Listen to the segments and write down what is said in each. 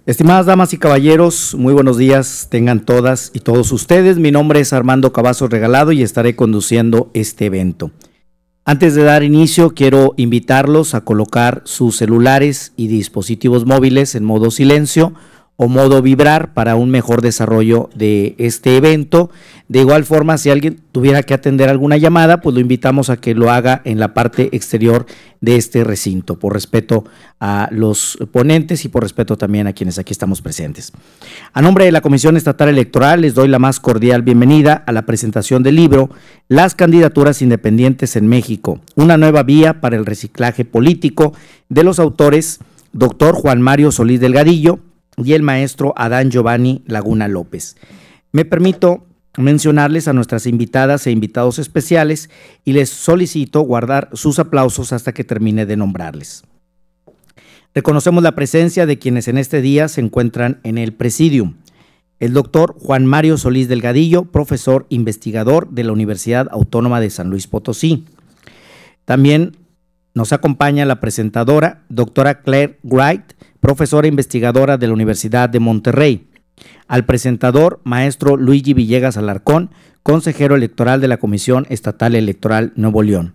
Estimadas damas y caballeros, muy buenos días tengan todas y todos ustedes. Mi nombre es Armando Cavazos Regalado y estaré conduciendo este evento. Antes de dar inicio, quiero invitarlos a colocar sus celulares y dispositivos móviles en modo silencio o modo vibrar para un mejor desarrollo de este evento. De igual forma, si alguien tuviera que atender alguna llamada, pues lo invitamos a que lo haga en la parte exterior de este recinto, por respeto a los ponentes y por respeto también a quienes aquí estamos presentes. A nombre de la Comisión Estatal Electoral, les doy la más cordial bienvenida a la presentación del libro Las candidaturas independientes en México, una nueva vía para el reciclaje político, de los autores Dr. Juan Mario Solís Delgadillo y el maestro Adán Giovanni Laguna López. Me permito mencionarles a nuestras invitadas e invitados especiales y les solicito guardar sus aplausos hasta que termine de nombrarles. Reconocemos la presencia de quienes en este día se encuentran en el presidium. El doctor Juan Mario Solís Delgadillo, profesor investigador de la Universidad Autónoma de San Luis Potosí. También nos acompaña la presentadora, doctora Claire Wright, profesora investigadora de la Universidad de Monterrey. Al presentador, maestro Luigi Villegas Alarcón, consejero electoral de la Comisión Estatal Electoral Nuevo León.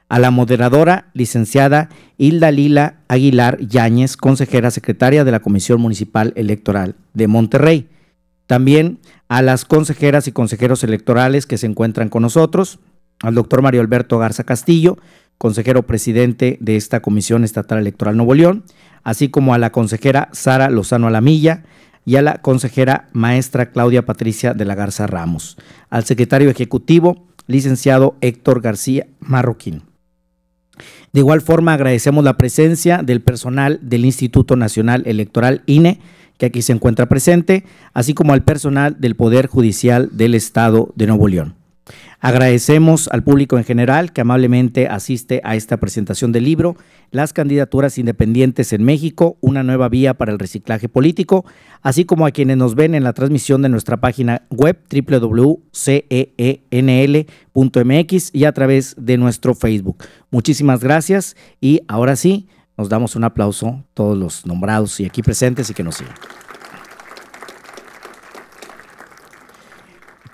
A la moderadora, licenciada Hilda Lila Aguilar Yáñez, consejera secretaria de la Comisión Municipal Electoral de Monterrey. También a las consejeras y consejeros electorales que se encuentran con nosotros, al doctor Mario Alberto Garza Castillo, consejero presidente de esta Comisión Estatal Electoral Nuevo León, así como a la consejera Sara Lozano Alamilla y a la consejera maestra Claudia Patricia de la Garza Ramos, al secretario ejecutivo, licenciado Héctor García Marroquín. De igual forma, agradecemos la presencia del personal del Instituto Nacional Electoral INE, que aquí se encuentra presente, así como al personal del Poder Judicial del Estado de Nuevo León. Agradecemos al público en general que amablemente asiste a esta presentación del libro Las candidaturas independientes en México, una nueva vía para el reciclaje político, así como a quienes nos ven en la transmisión de nuestra página web www.ceenl.mx y a través de nuestro Facebook. Muchísimas gracias y ahora sí, nos damos un aplauso todos los nombrados y aquí presentes y que nos sigan.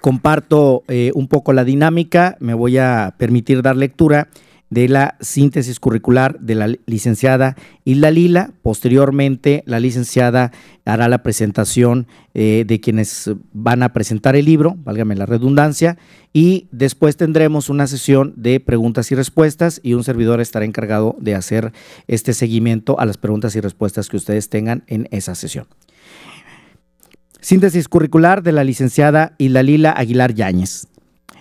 Comparto un poco la dinámica, me voy a permitir dar lectura de la síntesis curricular de la licenciada Hilda Lila. Posteriormente, la licenciada hará la presentación de quienes van a presentar el libro, válgame la redundancia, y después tendremos una sesión de preguntas y respuestas y un servidor estará encargado de hacer este seguimiento a las preguntas y respuestas que ustedes tengan en esa sesión. Síntesis curricular de la licenciada Hilda Lila Aguilar Yáñez.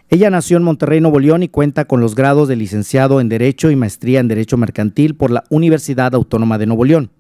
Ella nació en Monterrey, Nuevo León y cuenta con los grados de licenciado en Derecho y maestría en Derecho Mercantil por la Universidad Autónoma de Nuevo León.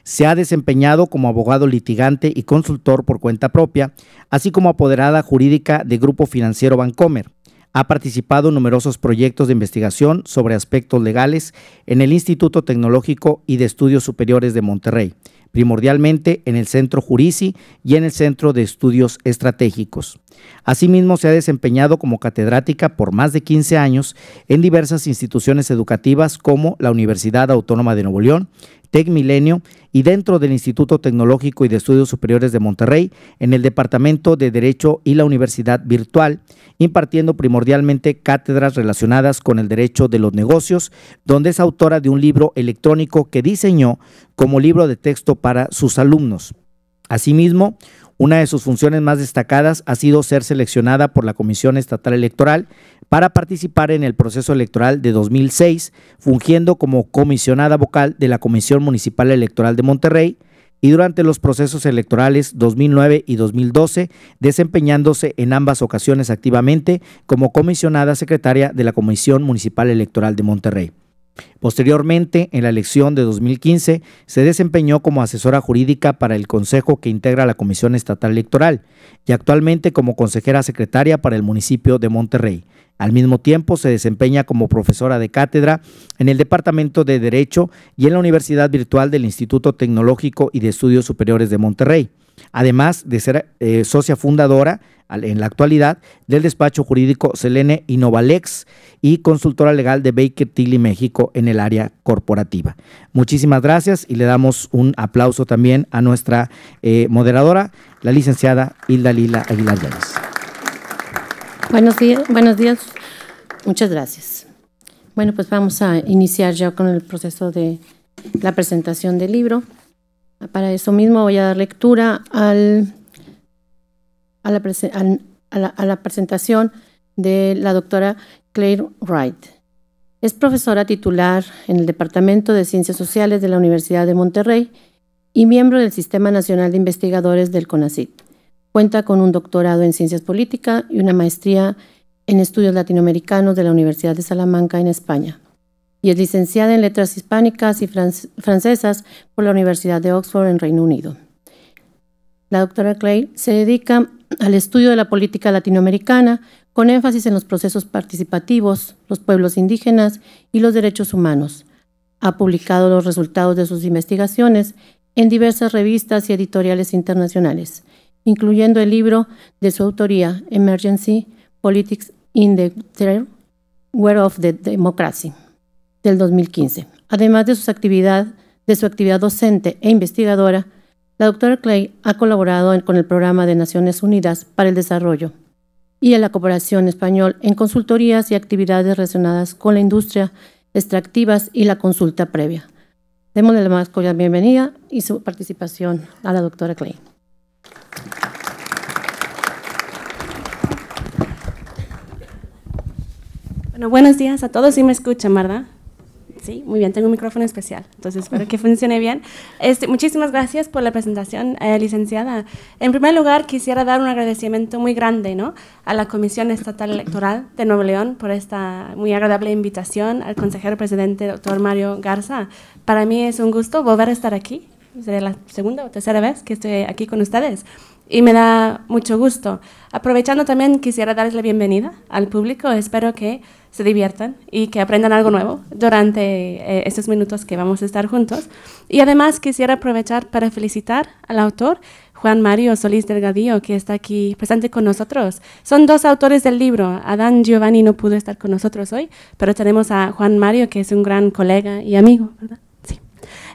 Se ha desempeñado como abogado litigante y consultor por cuenta propia, así como apoderada jurídica de Grupo Financiero Bancomer. Ha participado en numerosos proyectos de investigación sobre aspectos legales en el Instituto Tecnológico y de Estudios Superiores de Monterrey, primordialmente en el Centro Jurici y en el Centro de Estudios Estratégicos. Asimismo, se ha desempeñado como catedrática por más de 15 años en diversas instituciones educativas como la Universidad Autónoma de Nuevo León, TecMilenio y dentro del Instituto Tecnológico y de Estudios Superiores de Monterrey, en el Departamento de Derecho y la Universidad Virtual, impartiendo primordialmente cátedras relacionadas con el derecho de los negocios, donde es autora de un libro electrónico que diseñó como libro de texto para sus alumnos. Asimismo, una de sus funciones más destacadas ha sido ser seleccionada por la Comisión Estatal Electoral para participar en el proceso electoral de 2006, fungiendo como comisionada vocal de la Comisión Municipal Electoral de Monterrey y durante los procesos electorales 2009 y 2012, desempeñándose en ambas ocasiones activamente como comisionada secretaria de la Comisión Municipal Electoral de Monterrey. Posteriormente, en la elección de 2015, se desempeñó como asesora jurídica para el consejo que integra la Comisión Estatal Electoral y actualmente como consejera secretaria para el municipio de Monterrey. Al mismo tiempo, se desempeña como profesora de cátedra en el Departamento de Derecho y en la Universidad Virtual del Instituto Tecnológico y de Estudios Superiores de Monterrey. además de ser socia fundadora en la actualidad del despacho jurídico Selene Innovalex y consultora legal de Baker Tilly México en el área corporativa. Muchísimas gracias y le damos un aplauso también a nuestra moderadora, la licenciada Hilda Lila Aguilar Yáñez. Buenos días, muchas gracias. Bueno, pues vamos a iniciar ya con el proceso de la presentación del libro. Para eso mismo voy a dar lectura a la presentación de la doctora Claire Wright. Es profesora titular en el Departamento de Ciencias Sociales de la Universidad de Monterrey y miembro del Sistema Nacional de Investigadores del CONACYT. Cuenta con un doctorado en Ciencias Políticas y una maestría en Estudios Latinoamericanos de la Universidad de Salamanca en España. Y es licenciada en Letras Hispánicas y Francesas por la Universidad de Oxford en Reino Unido. La doctora Claire se dedica al estudio de la política latinoamericana con énfasis en los procesos participativos, los pueblos indígenas y los derechos humanos. Ha publicado los resultados de sus investigaciones en diversas revistas y editoriales internacionales, incluyendo el libro de su autoría, Emergency Politics in the Third World of the Democracy, del 2015. Además de su actividad docente e investigadora, la doctora Clay ha colaborado con el Programa de Naciones Unidas para el Desarrollo y en la Cooperación Español en consultorías y actividades relacionadas con la industria extractivas y la consulta previa. Démosle la más cordial bienvenida y su participación a la doctora Clay. Bueno, buenos días a todos. ¿Sí me escuchan, verdad? Sí, muy bien, tengo un micrófono especial, entonces espero que funcione bien. Muchísimas gracias por la presentación, licenciada. En primer lugar, quisiera dar un agradecimiento muy grande, ¿no?, a la Comisión Estatal Electoral de Nuevo León por esta muy agradable invitación, al consejero presidente, doctor Mario Garza. Para mí es un gusto volver a estar aquí. Sería la segunda o tercera vez que estoy aquí con ustedes y me da mucho gusto. Aprovechando también, quisiera darles la bienvenida al público. Espero que se diviertan y que aprendan algo nuevo durante estos minutos que vamos a estar juntos. Y además quisiera aprovechar para felicitar al autor, Juan Mario Solís Delgadillo, que está aquí presente con nosotros. Son dos autores del libro. Adán Giovanni no pudo estar con nosotros hoy, pero tenemos a Juan Mario, que es un gran colega y amigo, ¿verdad? Sí.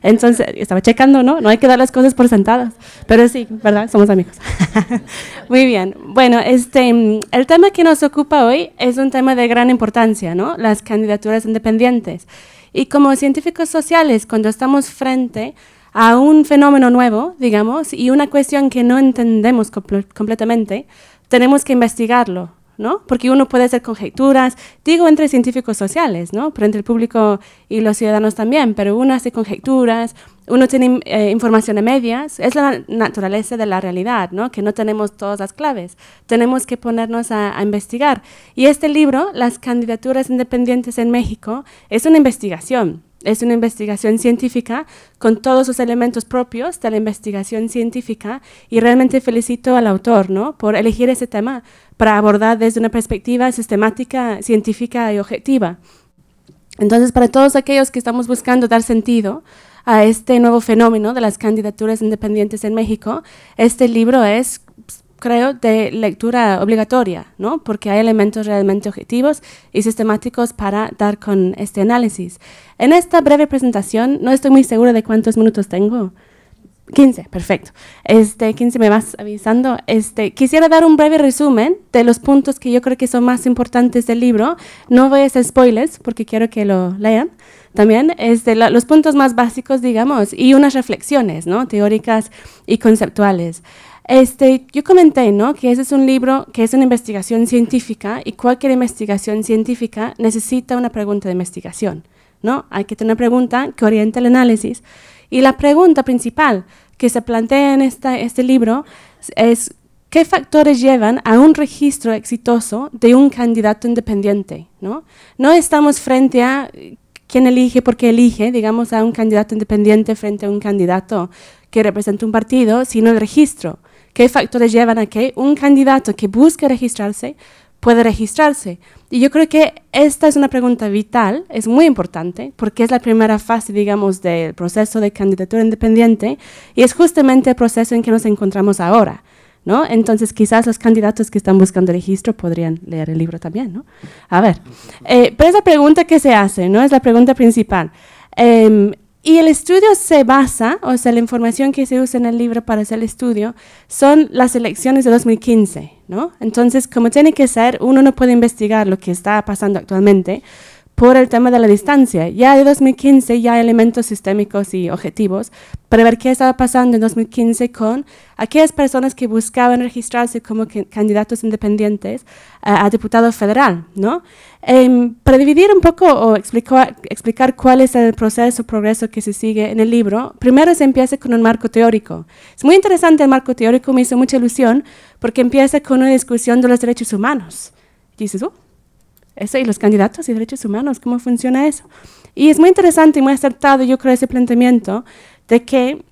Entonces, estaba checando, ¿no? No hay que dar las cosas por sentadas, pero sí, ¿verdad? Somos amigos. Muy bien. Bueno, el tema que nos ocupa hoy es un tema de gran importancia, ¿no? Las candidaturas independientes. Y como científicos sociales, cuando estamos frente a un fenómeno nuevo, digamos, y una cuestión que no entendemos completamente, tenemos que investigarlo, ¿no? Porque uno puede hacer conjeturas, digo entre científicos sociales, ¿no?, pero entre el público y los ciudadanos también, pero uno hace conjeturas, uno tiene información a medias, es la naturaleza de la realidad, ¿no?, que no tenemos todas las claves, tenemos que ponernos a investigar. Y este libro, Las candidaturas independientes en México, es una investigación científica con todos los elementos propios de la investigación científica y realmente felicito al autor, ¿no?, por elegir ese tema para abordar desde una perspectiva sistemática, científica y objetiva. Entonces, para todos aquellos que estamos buscando dar sentido a este nuevo fenómeno de las candidaturas independientes en México, este libro es, creo, de lectura obligatoria, ¿no?, porque hay elementos realmente objetivos y sistemáticos para dar con este análisis. En esta breve presentación, no estoy muy segura de cuántos minutos tengo. 15, perfecto. 15 me vas avisando. Quisiera dar un breve resumen de los puntos que yo creo que son más importantes del libro. No voy a hacer spoilers porque quiero que lo lean. También los puntos más básicos, digamos, y unas reflexiones, ¿no?, teóricas y conceptuales. Yo comenté, ¿no?, que ese es un libro que es una investigación científica y cualquier investigación científica necesita una pregunta de investigación, ¿no? Hay que tener una pregunta que oriente el análisis. Y la pregunta principal que se plantea en este libro es ¿qué factores llevan a un registro exitoso de un candidato independiente, ¿no? No estamos frente a quién elige, por qué elige, digamos, a un candidato independiente frente a un candidato que representa un partido, sino el registro. ¿Qué factores llevan a que un candidato que busque registrarse puede registrarse. Y yo creo que esta es una pregunta vital, es muy importante, porque es la primera fase, digamos, del proceso de candidatura independiente y es justamente el proceso en que nos encontramos ahora, ¿no? Entonces, quizás los candidatos que están buscando registro podrían leer el libro también, ¿no? A ver, pero es la pregunta que se hace, ¿no? Es la pregunta principal. Y el estudio se basa, o sea, la información que se usa en el libro para hacer el estudio son las elecciones de 2015, ¿no? Entonces, como tiene que ser, uno no puede investigar lo que está pasando actualmente por el tema de la distancia. Ya de 2015 ya hay elementos sistémicos y objetivos para ver qué estaba pasando en 2015 con aquellas personas que buscaban registrarse como candidatos independientes a diputado federal, ¿no? Para dividir un poco o explicar cuál es el proceso, progreso que se sigue en el libro, primero se empieza con un marco teórico. Es muy interesante el marco teórico, me hizo mucha ilusión, porque empieza con una discusión de los derechos humanos. Y dices, eso y los candidatos y derechos humanos, ¿cómo funciona eso? Y es muy interesante y muy acertado, yo creo, ese planteamiento de que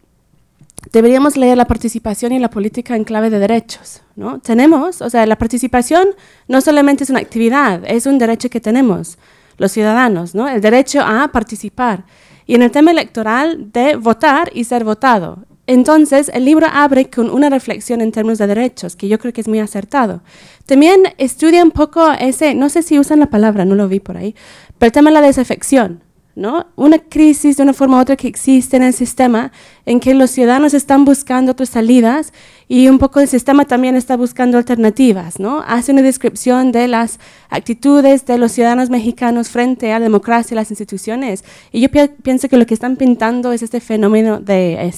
deberíamos leer la participación y la política en clave de derechos, ¿no? Tenemos, o sea, la participación no solamente es una actividad, es un derecho que tenemos los ciudadanos, ¿no? El derecho a participar. Y en el tema electoral, de votar y ser votado. Entonces, el libro abre con una reflexión en términos de derechos, que yo creo que es muy acertado. También estudia un poco ese, no sé si usan la palabra, no lo vi por ahí, pero el tema de la desafección, ¿no? Una crisis de una forma u otra que existe en el sistema, en que los ciudadanos están buscando otras salidas y un poco el sistema también está buscando alternativas, ¿no? Hace una descripción de las actitudes de los ciudadanos mexicanos frente a la democracia y las instituciones. Y yo pienso que lo que están pintando es este fenómeno de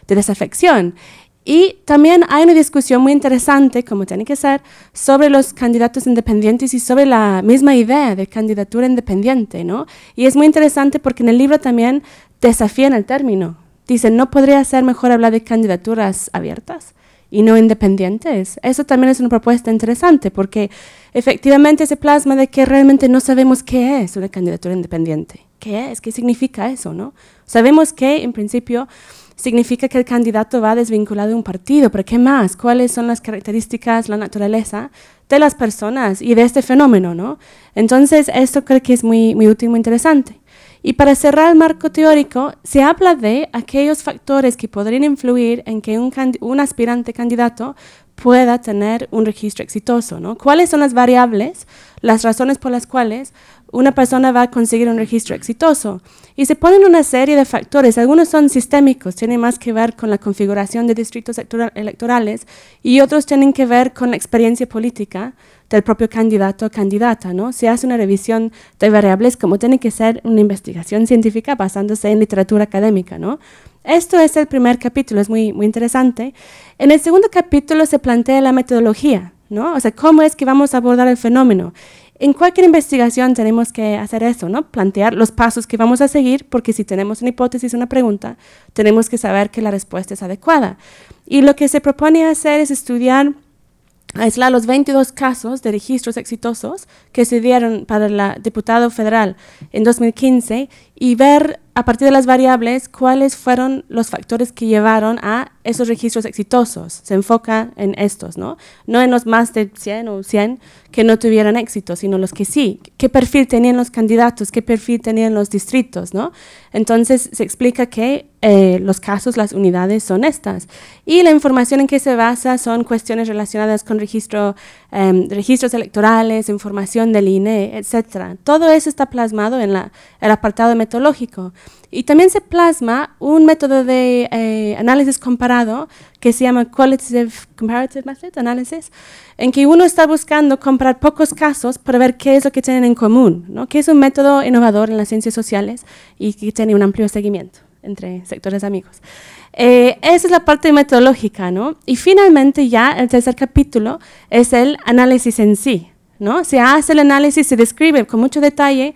desafección. Y también hay una discusión muy interesante, como tiene que ser, sobre los candidatos independientes y sobre la misma idea de candidatura independiente, ¿no? Y es muy interesante porque en el libro también desafían el término. Dicen, ¿no podría ser mejor hablar de candidaturas abiertas y no independientes? Eso también es una propuesta interesante porque efectivamente se plasma de que realmente no sabemos qué es una candidatura independiente. ¿Qué es? ¿Qué significa eso, no? Sabemos que, en principio, significa que el candidato va desvinculado de un partido, pero ¿qué más? ¿Cuáles son las características, la naturaleza de las personas y de este fenómeno, ¿no? Entonces, esto creo que es muy, muy útil, muy interesante. Y para cerrar el marco teórico, se habla de aquellos factores que podrían influir en que un aspirante candidato pueda tener un registro exitoso, ¿no? ¿Cuáles son las variables, las razones por las cuales una persona va a conseguir un registro exitoso? Y se ponen una serie de factores, algunos son sistémicos, tienen más que ver con la configuración de distritos electorales y otros tienen que ver con la experiencia política del propio candidato o candidata, ¿no? Se hace una revisión de variables como tiene que ser una investigación científica basándose en literatura académica, ¿no? Esto es el primer capítulo, es muy, muy interesante. En el segundo capítulo se plantea la metodología, ¿no? O sea, ¿cómo es que vamos a abordar el fenómeno? En cualquier investigación tenemos que hacer eso, ¿no? Plantear los pasos que vamos a seguir, porque si tenemos una hipótesis, una pregunta, tenemos que saber que la respuesta es adecuada. Y lo que se propone hacer es estudiar, aislar los 22 casos de registros exitosos que se dieron para el diputado federal en 2015 y ver a partir de las variables cuáles fueron los factores que llevaron a esos registros exitosos. Se enfoca en estos, ¿no? No en los más de 100 o 100 que no tuvieron éxito, sino los que sí. ¿Qué perfil tenían los candidatos? ¿Qué perfil tenían los distritos, ¿no? Entonces se explica que los casos, las unidades son estas. Y la información en que se basa son cuestiones relacionadas con registros electorales, información del INE, etc. Todo eso está plasmado en el apartado metodológico. Y también se plasma un método de análisis comparado que se llama Qualitative Comparative Method Analysis, en que uno está buscando comparar pocos casos para ver qué es lo que tienen en común, ¿no? Que es un método innovador en las ciencias sociales y que tiene un amplio seguimiento entre sectores amigos. Esa es la parte metodológica, ¿no? Y finalmente ya el tercer capítulo es el análisis en sí, ¿no? Se hace el análisis, se describe con mucho detalle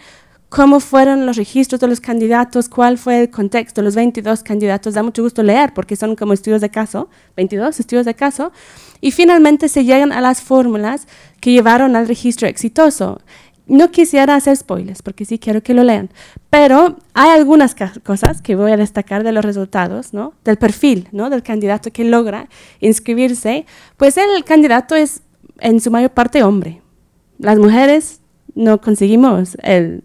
cómo fueron los registros de los candidatos, cuál fue el contexto, los 22 candidatos. Da mucho gusto leer porque son como estudios de caso, 22 estudios de caso. Y finalmente se llegan a las fórmulas que llevaron al registro exitoso. No quisiera hacer spoilers porque sí quiero que lo lean, pero hay algunas cosas que voy a destacar de los resultados, ¿no? Del perfil, ¿no? Del candidato que logra inscribirse. Pues el candidato es en su mayor parte hombre, las mujeres no conseguimos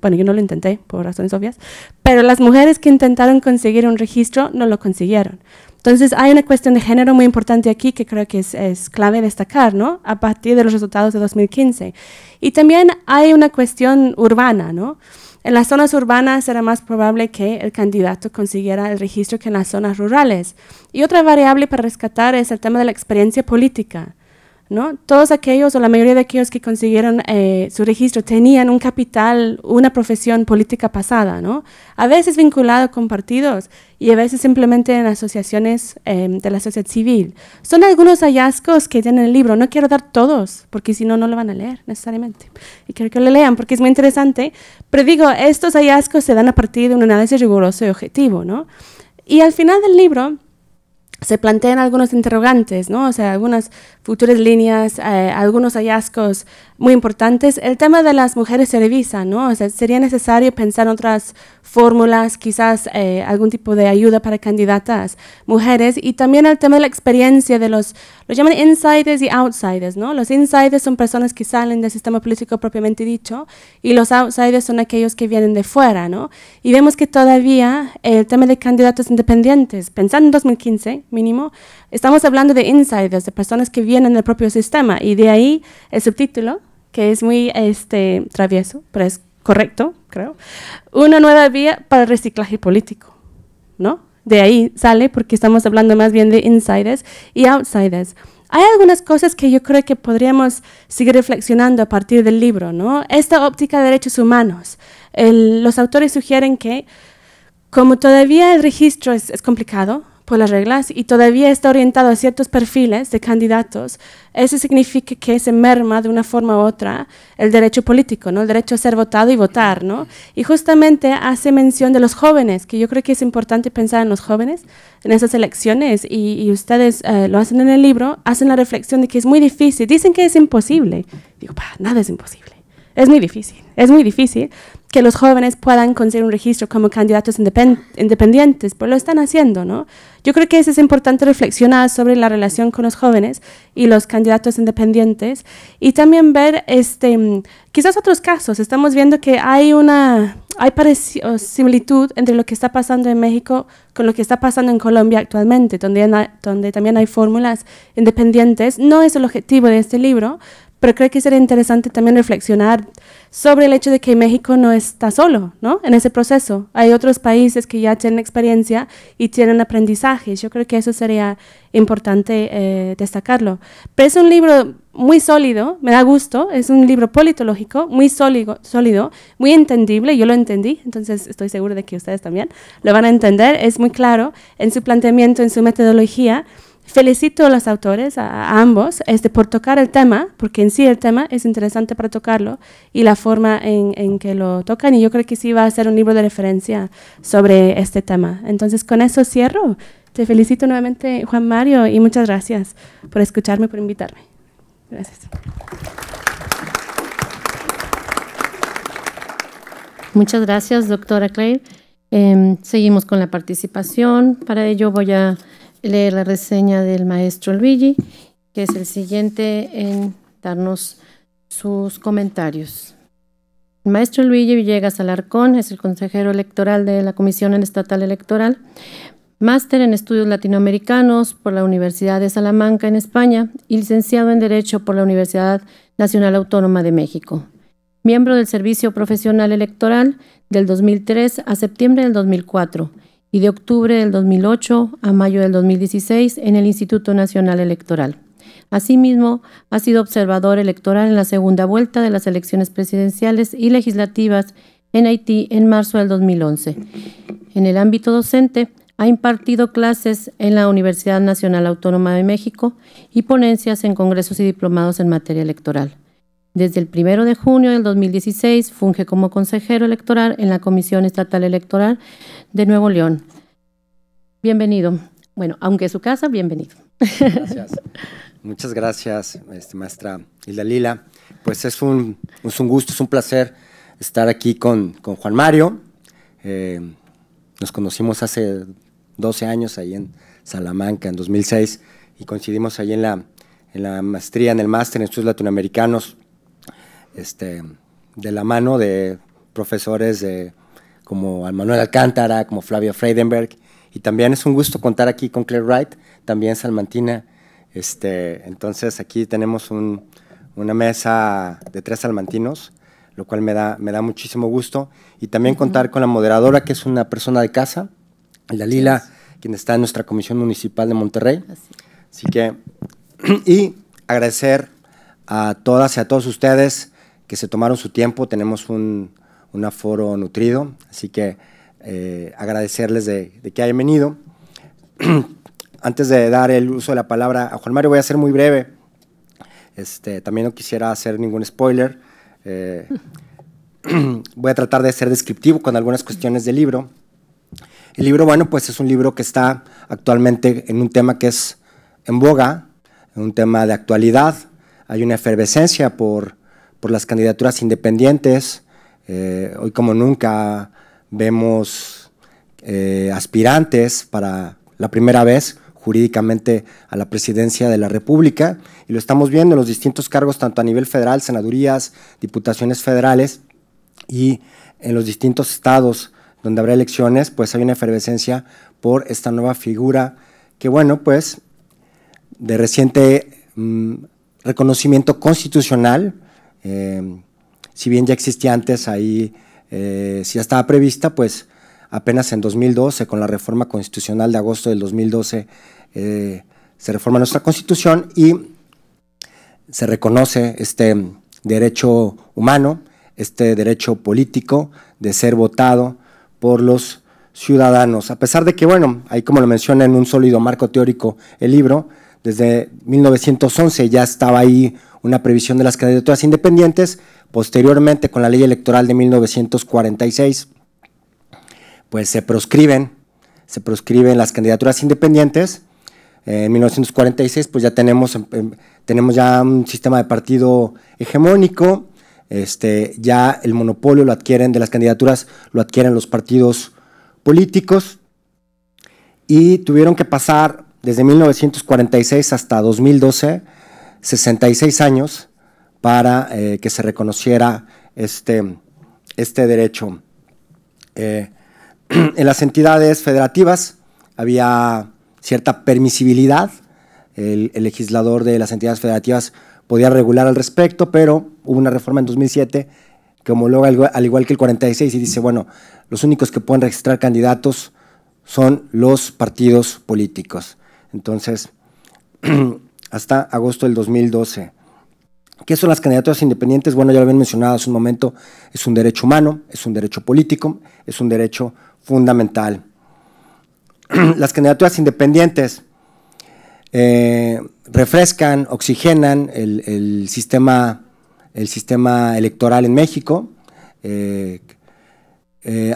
bueno, yo no lo intenté por razones obvias, pero las mujeres que intentaron conseguir un registro no lo consiguieron. Entonces hay una cuestión de género muy importante aquí que creo que es clave destacar, ¿no? A partir de los resultados de 2015. Y también hay una cuestión urbana, ¿no? En las zonas urbanas era más probable que el candidato consiguiera el registro que en las zonas rurales. Y otra variable para rescatar es el tema de la experiencia política, ¿no? Todos aquellos, o la mayoría de aquellos que consiguieron su registro, tenían un capital, una profesión política pasada, ¿no? A veces vinculado con partidos y a veces simplemente en asociaciones de la sociedad civil. Son algunos hallazgos que tienen el libro. No quiero dar todos, porque si no, no lo van a leer necesariamente. Y quiero que lo lean porque es muy interesante. Pero digo, estos hallazgos se dan a partir de un análisis riguroso y objetivo, ¿no? Y al final del libro se plantean algunos interrogantes, ¿no? O sea, algunas futuras líneas, algunos hallazgos muy importantes. El tema de las mujeres se revisa, ¿no? O sea, sería necesario pensar en otras fórmulas, quizás algún tipo de ayuda para candidatas mujeres, y también el tema de la experiencia de los llaman insiders y outsiders, ¿no? Los insiders son personas que salen del sistema político propiamente dicho, y los outsiders son aquellos que vienen de fuera, ¿no? Y vemos que todavía el tema de candidatos independientes, pensando en 2015 mínimo, estamos hablando de insiders, de personas que vienen del propio sistema, y de ahí el subtítulo, que es muy travieso, pero es correcto, creo, una nueva vía para el reciclaje político, ¿no? De ahí sale, porque estamos hablando más bien de insiders y outsiders. Hay algunas cosas que yo creo que podríamos seguir reflexionando a partir del libro, ¿no? Esta óptica de derechos humanos. Los autores sugieren que, como todavía el registro es complicado por las reglas y todavía está orientado a ciertos perfiles de candidatos, eso significa que se merma de una forma u otra el derecho político, ¿no? El derecho a ser votado y votar, ¿no? Y justamente hace mención de los jóvenes, que yo creo que es importante pensar en los jóvenes en esas elecciones, y ustedes lo hacen en el libro, hacen la reflexión de que es muy difícil. Dicen que es imposible. Digo, nada es imposible. Es muy difícil que los jóvenes puedan conseguir un registro como candidatos independientes, pero lo están haciendo, ¿no? Yo creo que es importante reflexionar sobre la relación con los jóvenes y los candidatos independientes, y también ver quizás otros casos. Estamos viendo que hay similitud entre lo que está pasando en México con lo que está pasando en Colombia actualmente, donde también hay fórmulas independientes. No es el objetivo de este libro, pero creo que sería interesante también reflexionar sobre el hecho de que México no está solo, ¿no? En ese proceso. Hay otros países que ya tienen experiencia y tienen aprendizajes. Yo creo que eso sería importante destacarlo. Pero es un libro muy sólido, me da gusto. Es un libro politológico, muy sólido, muy entendible. Yo lo entendí, entonces estoy segura de que ustedes también lo van a entender. Es muy claro en su planteamiento, en su metodología. Felicito a los autores, a ambos, por tocar el tema, porque en sí el tema es interesante para tocarlo, y la forma en que lo tocan, y yo creo que sí va a ser un libro de referencia sobre este tema. Entonces, con eso cierro. Te felicito nuevamente, Juan Mario, y muchas gracias por escucharme, por invitarme. Gracias. Muchas gracias, doctora Claire. Seguimos con la participación. Para ello voy a leer la reseña del maestro Luigi, que es el siguiente en darnos sus comentarios. El maestro Luigi Villegas Alarcón es el consejero electoral de la Comisión Estatal Electoral, máster en Estudios Latinoamericanos por la Universidad de Salamanca en España y licenciado en Derecho por la Universidad Nacional Autónoma de México. Miembro del Servicio Profesional Electoral del 2003 a septiembre del 2004 y de octubre del 2008 a mayo del 2016 en el Instituto Nacional Electoral. Asimismo, ha sido observador electoral en la segunda vuelta de las elecciones presidenciales y legislativas en Haití en marzo del 2011. En el ámbito docente, ha impartido clases en la Universidad Nacional Autónoma de México y ponencias en congresos y diplomados en materia electoral. Desde el 1 de junio del 2016 funge como consejero electoral en la Comisión Estatal Electoral de Nuevo León. Bienvenido. Bueno, aunque es su casa, bienvenido. Gracias. Muchas gracias, maestra Hilda Lila. Pues es un gusto, es un placer estar aquí con Juan Mario. Nos conocimos hace 12 años ahí en Salamanca, en 2006, y coincidimos ahí en la maestría, en el máster en Estudios Latinoamericanos. de la mano de profesores como Manuel Alcántara, como Flavio Freidenberg, y también es un gusto contar aquí con Claire Wright, también salmantina. Entonces aquí tenemos una mesa de 3 salmantinos, lo cual me da muchísimo gusto, y también contar con la moderadora, que es una persona de casa, la Lila, quien está en nuestra Comisión Municipal de Monterrey. Así que, y agradecer a todas y a todos ustedes que se tomaron su tiempo. Tenemos un aforo nutrido, así que agradecerles de que hayan venido. Antes de dar el uso de la palabra a Juan Mario, voy a ser muy breve. También no quisiera hacer ningún spoiler. Voy a tratar de ser descriptivo con algunas cuestiones del libro. El libro, bueno, pues es un libro que está actualmente en un tema que es en boga, en un tema de actualidad. Hay una efervescencia por las candidaturas independientes. Hoy como nunca vemos aspirantes para la primera vez jurídicamente a la presidencia de la República, y lo estamos viendo en los distintos cargos, tanto a nivel federal, senadurías, diputaciones federales, y en los distintos estados donde habrá elecciones, pues hay una efervescencia por esta nueva figura que, bueno, pues de reciente reconocimiento constitucional, si bien ya existía antes ahí, si ya estaba prevista, pues apenas en 2012, con la reforma constitucional de agosto del 2012, se reforma nuestra Constitución y se reconoce este derecho humano, este derecho político de ser votado por los ciudadanos. A pesar de que, bueno, ahí como lo menciona en un sólido marco teórico el libro, desde 1911 ya estaba ahí una previsión de las candidaturas independientes. Posteriormente, con la ley electoral de 1946, pues se proscriben las candidaturas independientes. En 1946 pues ya tenemos ya un sistema de partido hegemónico, ya el monopolio lo adquieren de las candidaturas, lo adquieren los partidos políticos, y tuvieron que pasar desde 1946 hasta 2012, 66 años para que se reconociera este derecho. En las entidades federativas había cierta permisibilidad, el legislador de las entidades federativas podía regular al respecto, pero hubo una reforma en 2007 que homologa al igual que el 46 y dice, bueno, los únicos que pueden registrar candidatos son los partidos políticos. Entonces, hasta agosto del 2012. ¿Qué son las candidaturas independientes? Bueno, ya lo habían mencionado hace un momento, es un derecho humano, es un derecho político, es un derecho fundamental. Las candidaturas independientes refrescan, oxigenan el sistema electoral en México,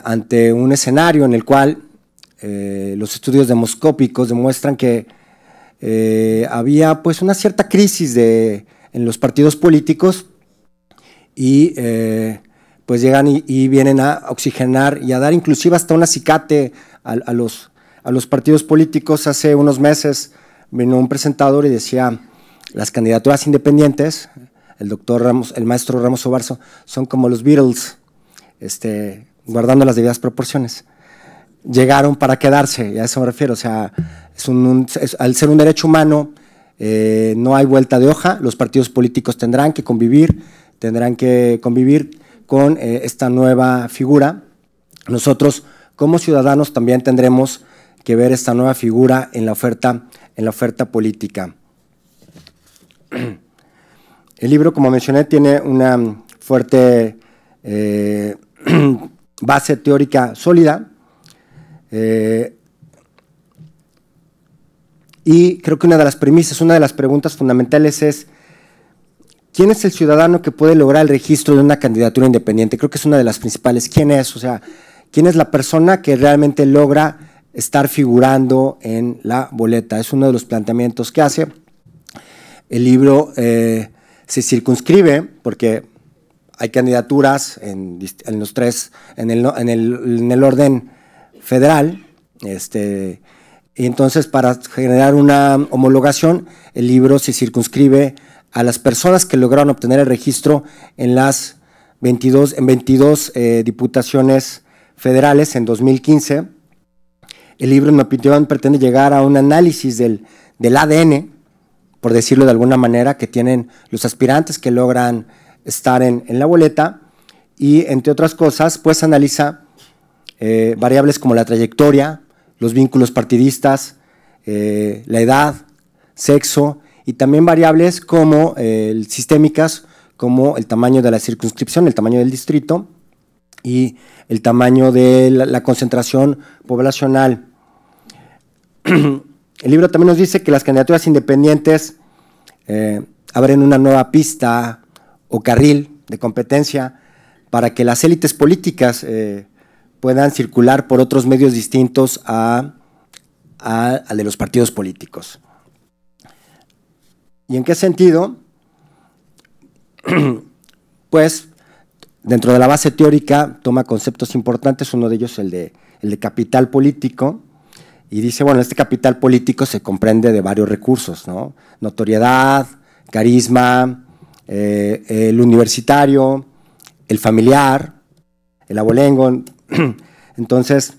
ante un escenario en el cual los estudios demoscópicos demuestran que había pues una cierta crisis en los partidos políticos, y pues llegan y vienen a oxigenar y a dar inclusive hasta un acicate a los partidos políticos. Hace unos meses vino un presentador y decía, las candidaturas independientes, el maestro Ramos Obarzo, son como los Beatles, guardando las debidas proporciones. Llegaron para quedarse, y a eso me refiero. O sea, al ser un derecho humano, no hay vuelta de hoja. Los partidos políticos tendrán que convivir con esta nueva figura. Nosotros, como ciudadanos, también tendremos que ver esta nueva figura en la oferta política. El libro, como mencioné, tiene una fuerte base teórica sólida, y creo que una de las premisas, una de las preguntas fundamentales es: ¿quién es el ciudadano que puede lograr el registro de una candidatura independiente? Creo que es una de las principales. ¿Quién es? O sea, ¿quién es la persona que realmente logra estar figurando en la boleta? Es uno de los planteamientos que hace. El libro se circunscribe porque hay candidaturas en los tres, en el orden federal, y entonces para generar una homologación, el libro se circunscribe a las personas que lograron obtener el registro en las 22 diputaciones federales en 2015. El libro, en mi opinión, pretende llegar a un análisis del ADN, por decirlo de alguna manera, que tienen los aspirantes que logran estar en la boleta, y entre otras cosas, pues analiza variables como la trayectoria, los vínculos partidistas, la edad, sexo, y también variables como sistémicas, como el tamaño de la circunscripción, el tamaño del distrito y el tamaño de la concentración poblacional. El libro también nos dice que las candidaturas independientes abren una nueva pista o carril de competencia para que las élites políticas puedan circular por otros medios distintos al de los partidos políticos. ¿Y en qué sentido? Pues dentro de la base teórica toma conceptos importantes, uno de ellos el de capital político, y dice, bueno, este capital político se comprende de varios recursos, ¿no? Notoriedad, carisma, el universitario, el familiar, el abolengo. Entonces,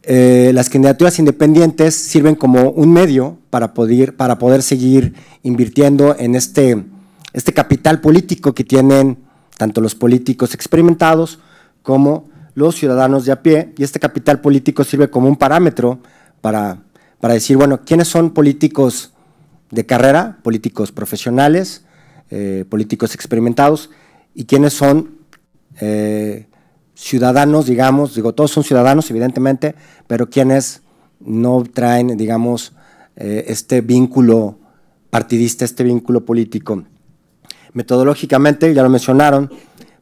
las candidaturas independientes sirven como un medio para poder seguir invirtiendo en este capital político que tienen tanto los políticos experimentados como los ciudadanos de a pie, y este capital político sirve como un parámetro para decir, bueno, ¿quiénes son políticos de carrera, políticos profesionales, políticos experimentados, y quiénes son ciudadanos, digamos, todos son ciudadanos, evidentemente, pero quienes no traen, digamos, este vínculo partidista, este vínculo político? Metodológicamente, ya lo mencionaron,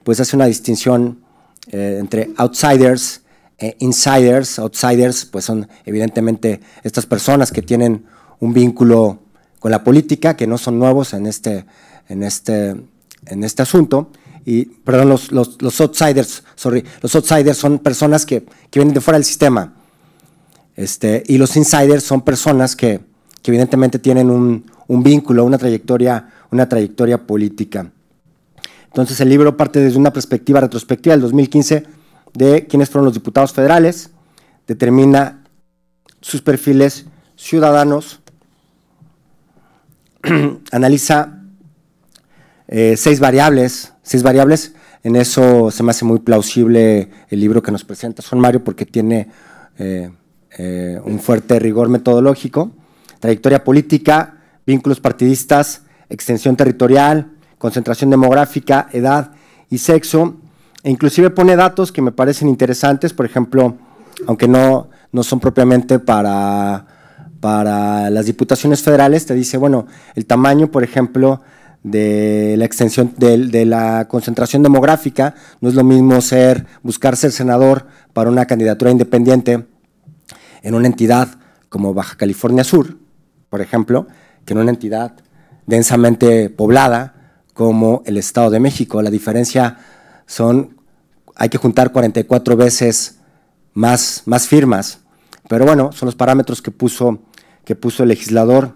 pues hace una distinción entre outsiders e insiders. Outsiders, pues son evidentemente estas personas que tienen un vínculo con la política, que no son nuevos en este asunto. Y, perdón, los outsiders, los outsiders son personas que vienen de fuera del sistema. Y los insiders son personas que evidentemente tienen un vínculo, una trayectoria política. Entonces el libro parte desde una perspectiva retrospectiva del 2015 de quiénes fueron los diputados federales, determina sus perfiles ciudadanos, analiza 6 variables. En eso se me hace muy plausible el libro que nos presenta Juan Mario, porque tiene un fuerte rigor metodológico: trayectoria política, vínculos partidistas, extensión territorial, concentración demográfica, edad y sexo, e inclusive pone datos que me parecen interesantes. Por ejemplo, aunque no son propiamente para las diputaciones federales, te dice, bueno, el tamaño, por ejemplo, de la extensión de la concentración demográfica. No es lo mismo buscar ser senador para una candidatura independiente en una entidad como Baja California Sur, por ejemplo, que en una entidad densamente poblada como el Estado de México. La diferencia hay que juntar 44 veces más firmas, pero bueno, son los parámetros que puso el legislador.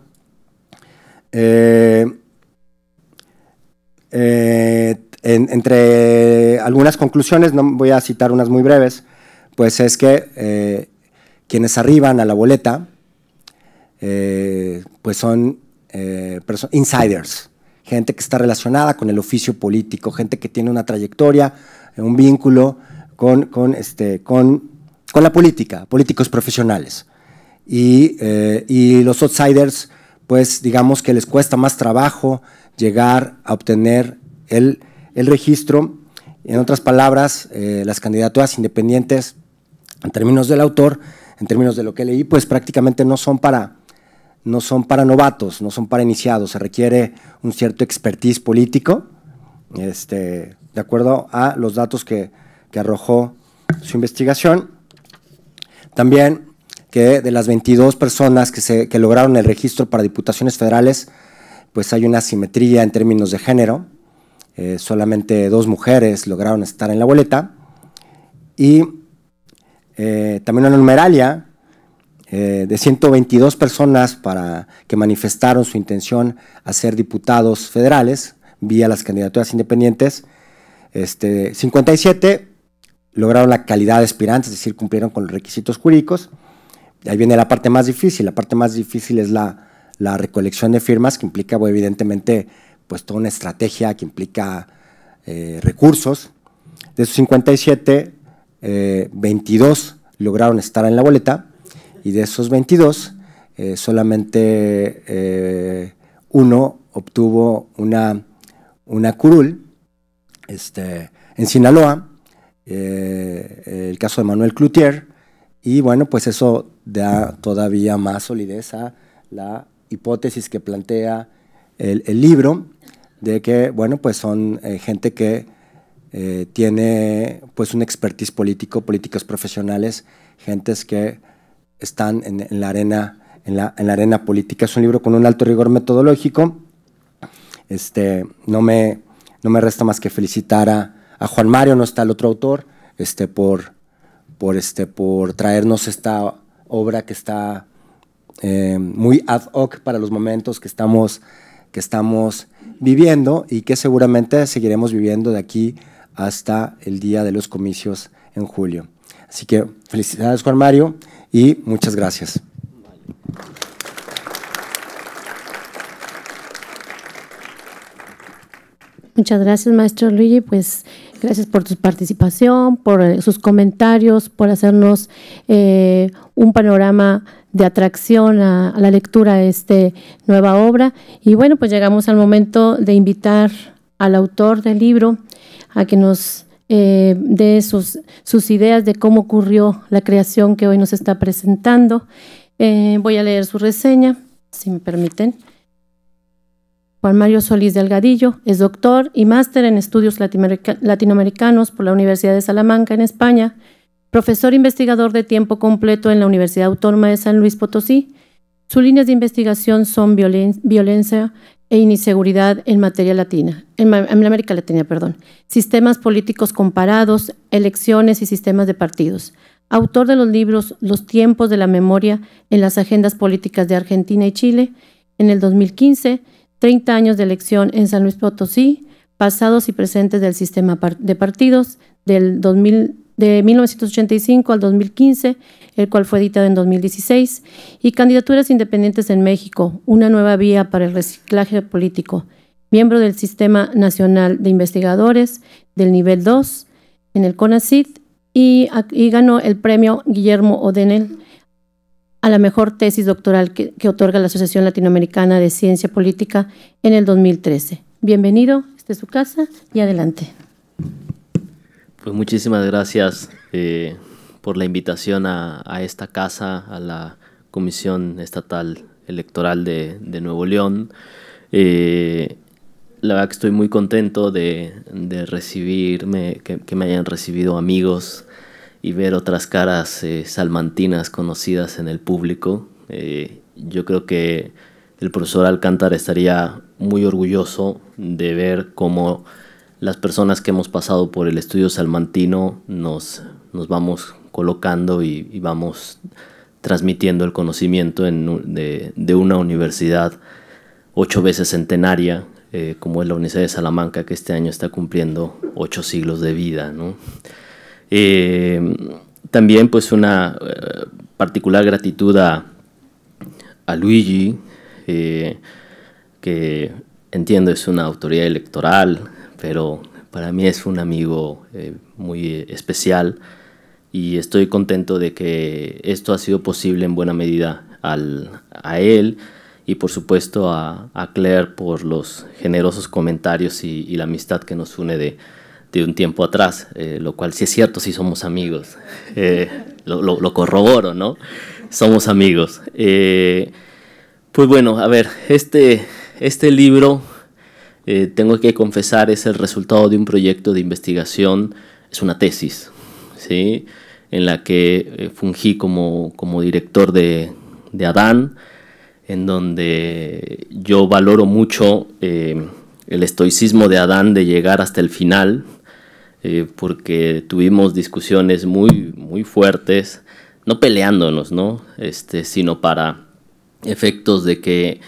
Entre algunas conclusiones, no voy a citar unas muy breves, pues es que quienes arriban a la boleta pues son insiders, gente que está relacionada con el oficio político, gente que tiene una trayectoria, un vínculo con la política, políticos profesionales. Y los outsiders, pues digamos que les cuesta más trabajo llegar a obtener el registro. En otras palabras, las candidaturas independientes, en términos del autor, en términos de lo que leí, pues prácticamente no son para novatos, no son para iniciados. Se requiere un cierto expertise político, de acuerdo a los datos que arrojó su investigación. También que de las 22 personas que lograron el registro para diputaciones federales, pues hay una asimetría en términos de género. Solamente 2 mujeres lograron estar en la boleta. Y también una numeralia de 122 personas que manifestaron su intención a ser diputados federales vía las candidaturas independientes, 57 lograron la calidad de aspirantes, es decir, cumplieron con los requisitos jurídicos. Ahí viene la parte más difícil. La parte más difícil es la recolección de firmas, que implica evidentemente pues toda una estrategia, que implica recursos. De esos 57, 22 lograron estar en la boleta, y de esos 22, solamente uno obtuvo una curul en Sinaloa, el caso de Manuel Cloutier, y bueno, pues eso da todavía más solidez a la hipótesis que plantea el libro, de que, bueno, pues son gente que tiene pues un expertise político, políticos profesionales, gentes que están en la arena política. Es un libro con un alto rigor metodológico. No me resta más que felicitar a Juan Mario, no está el otro autor, por traernos esta obra que está muy ad hoc para los momentos que estamos viviendo, y que seguramente seguiremos viviendo de aquí hasta el día de los comicios en julio. Así que felicidades, Juan Mario, y muchas gracias. Muchas gracias, maestro Luigi. Pues gracias por tu participación, por sus comentarios, por hacernos un panorama de atracción a la lectura de esta nueva obra. Y bueno, pues llegamos al momento de invitar al autor del libro a que nos dé sus ideas de cómo ocurrió la creación que hoy nos está presentando. Voy a leer su reseña, si me permiten. Juan Mario Solís Delgadillo es doctor y máster en estudios latinoamericanos por la Universidad de Salamanca, en España, profesor investigador de tiempo completo en la Universidad Autónoma de San Luis Potosí. Sus líneas de investigación son violencia e inseguridad en América Latina, sistemas políticos comparados, elecciones y sistemas de partidos. Autor de los libros Los tiempos de la memoria en las agendas políticas de Argentina y Chile, en el 2015, 30 años de elección en San Luis Potosí, pasados y presentes del sistema de partidos, de 1985 al 2015, el cual fue editado en 2016, y Candidaturas Independientes en México, una nueva vía para el reciclaje político, miembro del Sistema Nacional de Investigadores del Nivel 2 en el CONACYT, y ganó el premio Guillermo O'Donnell a la mejor tesis doctoral que otorga la Asociación Latinoamericana de Ciencia Política en el 2013. Bienvenido, esta es su casa, y adelante. Pues muchísimas gracias por la invitación a esta casa, a la Comisión Estatal Electoral de Nuevo León. La verdad que estoy muy contento de recibirme, que me hayan recibido amigos y ver otras caras salmantinas conocidas en el público. Yo creo que el profesor Alcántara estaría muy orgulloso de ver cómo las personas que hemos pasado por el estudio salmantino nos vamos colocando y vamos transmitiendo el conocimiento de una universidad 8 veces centenaria, como es la Universidad de Salamanca, que este año está cumpliendo 8 siglos de vida, ¿no? También pues una particular gratitud a Luigi, que entiendo es una autoridad electoral, pero para mí es un amigo muy especial, y estoy contento de que esto ha sido posible en buena medida a él, y por supuesto a Claire por los generosos comentarios y la amistad que nos une de un tiempo atrás, lo cual sí es cierto, sí somos amigos, lo corroboro, ¿no? Somos amigos. Pues bueno, a ver, este libro, tengo que confesar, es el resultado de un proyecto de investigación, es una tesis, ¿sí? En la que fungí como director de Adán, en donde yo valoro mucho el estoicismo de Adán de llegar hasta el final, porque tuvimos discusiones muy, muy fuertes no peleándonos, ¿no? Sino para efectos de que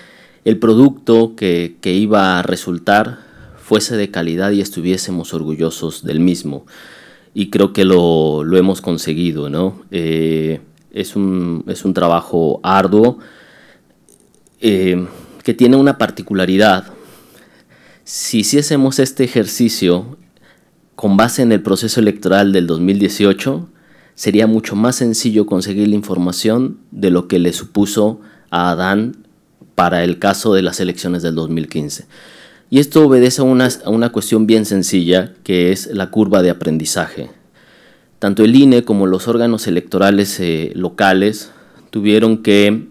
el producto que iba a resultar fuese de calidad y estuviésemos orgullosos del mismo. Y creo que lo hemos conseguido, ¿no? Es un trabajo arduo que tiene una particularidad. Si hiciésemos este ejercicio con base en el proceso electoral del 2018, sería mucho más sencillo conseguir la información de lo que le supuso a Adán para el caso de las elecciones del 2015. Y esto obedece a una cuestión bien sencilla, que es la curva de aprendizaje. Tanto el INE como los órganos electorales locales tuvieron que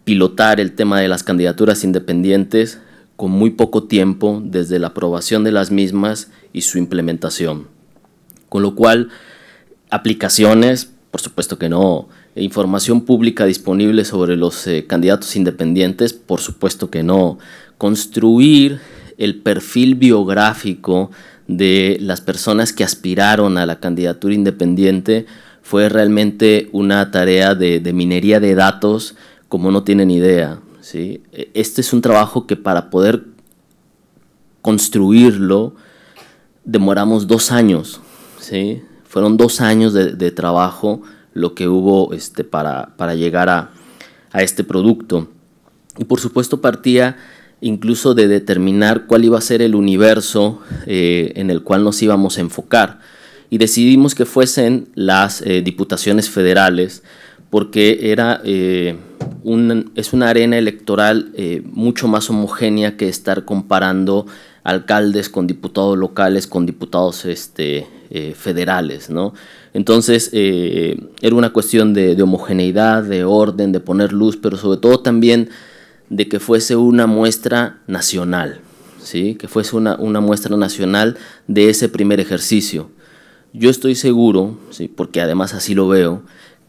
pilotar el tema de las candidaturas independientes con muy poco tiempo desde la aprobación de las mismas y su implementación. Con lo cual, aplicaciones, por supuesto que no. Información pública disponible sobre los candidatos independientes, por supuesto que no. Construir el perfil biográfico de las personas que aspiraron a la candidatura independiente fue realmente una tarea de minería de datos como no tienen idea, ¿sí? Este es un trabajo que para poder construirlo demoramos 2 años, ¿sí? Fueron 2 años de trabajo lo que hubo para llegar a este producto. Y por supuesto partía incluso de determinar cuál iba a ser el universo en el cual nos íbamos a enfocar. Y decidimos que fuesen las diputaciones federales, porque es una arena electoral mucho más homogénea que estar comparando alcaldes con diputados locales, con diputados federales, ¿no? Entonces, era una cuestión de homogeneidad, de orden, de poner luz, pero sobre todo también de que fuese una muestra nacional, ¿sí? Que fuese una muestra nacional de ese primer ejercicio. Yo estoy seguro, ¿sí? Porque además así lo veo,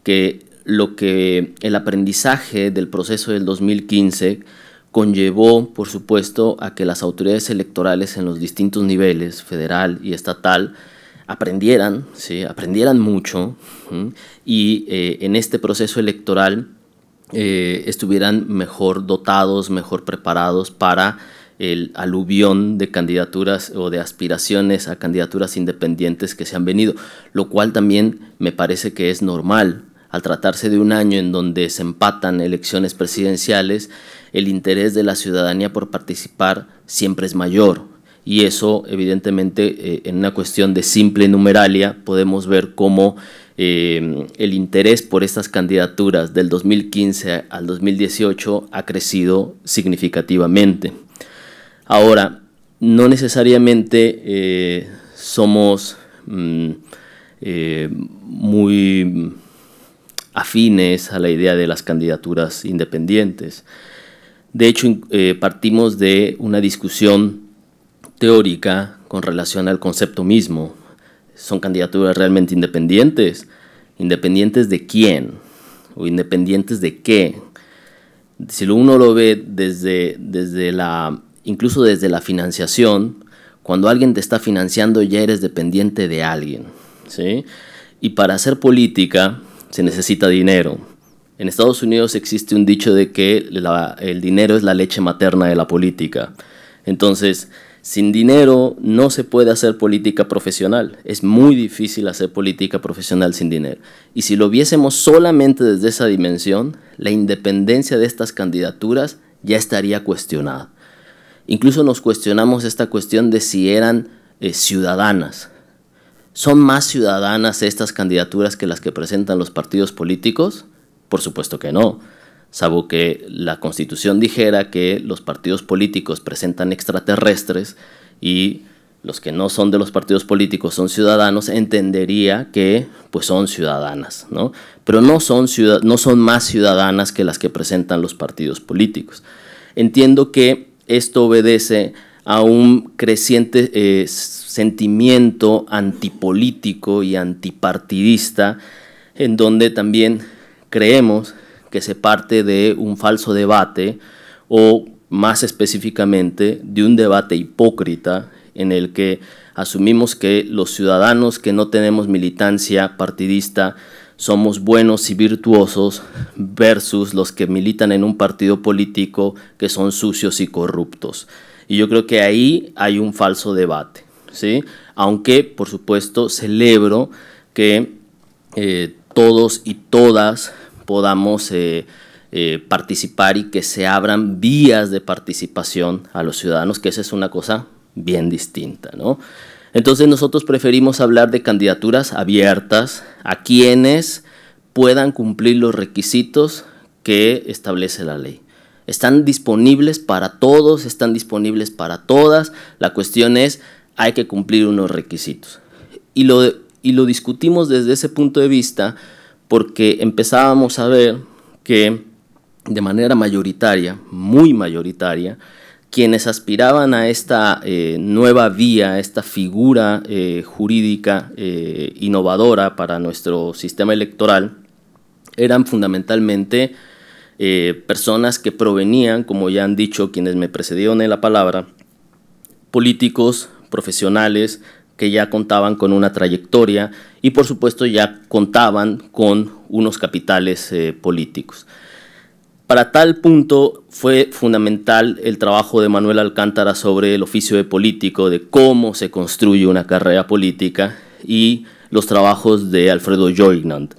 que el aprendizaje del proceso del 2015 conllevó, por supuesto, a que las autoridades electorales en los distintos niveles, federal y estatal, aprendieran mucho, ¿sí? Y en este proceso electoral estuvieran mejor dotados, mejor preparados para el aluvión de candidaturas o de aspiraciones a candidaturas independientes que se han venido, lo cual también me parece que es normal. Al tratarse de un año en donde se empatan elecciones presidenciales, el interés de la ciudadanía por participar siempre es mayor. Y eso, evidentemente, en una cuestión de simple numeralia, podemos ver cómo el interés por estas candidaturas del 2015 al 2018 ha crecido significativamente. Ahora, no necesariamente somos muy afines a la idea de las candidaturas independientes. De hecho, partimos de una discusión teórica con relación al concepto mismo. ¿Son candidaturas realmente independientes? ¿Independientes de quién? ¿O independientes de qué? Si uno lo ve incluso desde la financiación, cuando alguien te está financiando ya eres dependiente de alguien, ¿sí? Y para hacer política se necesita dinero. En Estados Unidos existe un dicho de que el dinero es la leche materna de la política. Entonces, sin dinero no se puede hacer política profesional. Es muy difícil hacer política profesional sin dinero. Y si lo viésemos solamente desde esa dimensión, la independencia de estas candidaturas ya estaría cuestionada. Incluso nos cuestionamos esta cuestión de si eran ciudadanas. ¿Son más ciudadanas estas candidaturas que las que presentan los partidos políticos? Por supuesto que no, salvo que la Constitución dijera que los partidos políticos presentan extraterrestres y los que no son de los partidos políticos son ciudadanos, entendería que pues son ciudadanas, ¿no? Pero no son más ciudadanas que las que presentan los partidos políticos. Entiendo que esto obedece a un creciente sentimiento antipolítico y antipartidista, en donde también creemos que se parte de un falso debate o, más específicamente, de un debate hipócrita en el que asumimos que los ciudadanos que no tenemos militancia partidista somos buenos y virtuosos versus los que militan en un partido político que son sucios y corruptos. Y yo creo que ahí hay un falso debate, ¿sí? Aunque, por supuesto, celebro que todos y todas podamos participar y que se abran vías de participación a los ciudadanos, que esa es una cosa bien distinta, ¿no? Entonces nosotros preferimos hablar de candidaturas abiertas a quienes puedan cumplir los requisitos que establece la ley. Están disponibles para todos, están disponibles para todas. La cuestión es, hay que cumplir unos requisitos. Y lo discutimos desde ese punto de vista porque empezábamos a ver que de manera mayoritaria, muy mayoritaria, quienes aspiraban a esta nueva vía, a esta figura jurídica innovadora para nuestro sistema electoral, eran fundamentalmente personas que provenían, como ya han dicho quienes me precedieron en la palabra, políticos, profesionales que ya contaban con una trayectoria y por supuesto ya contaban con unos capitales políticos. Para tal punto fue fundamental el trabajo de Manuel Alcántara sobre el oficio de político, de cómo se construye una carrera política, y los trabajos de Alfredo Joignand,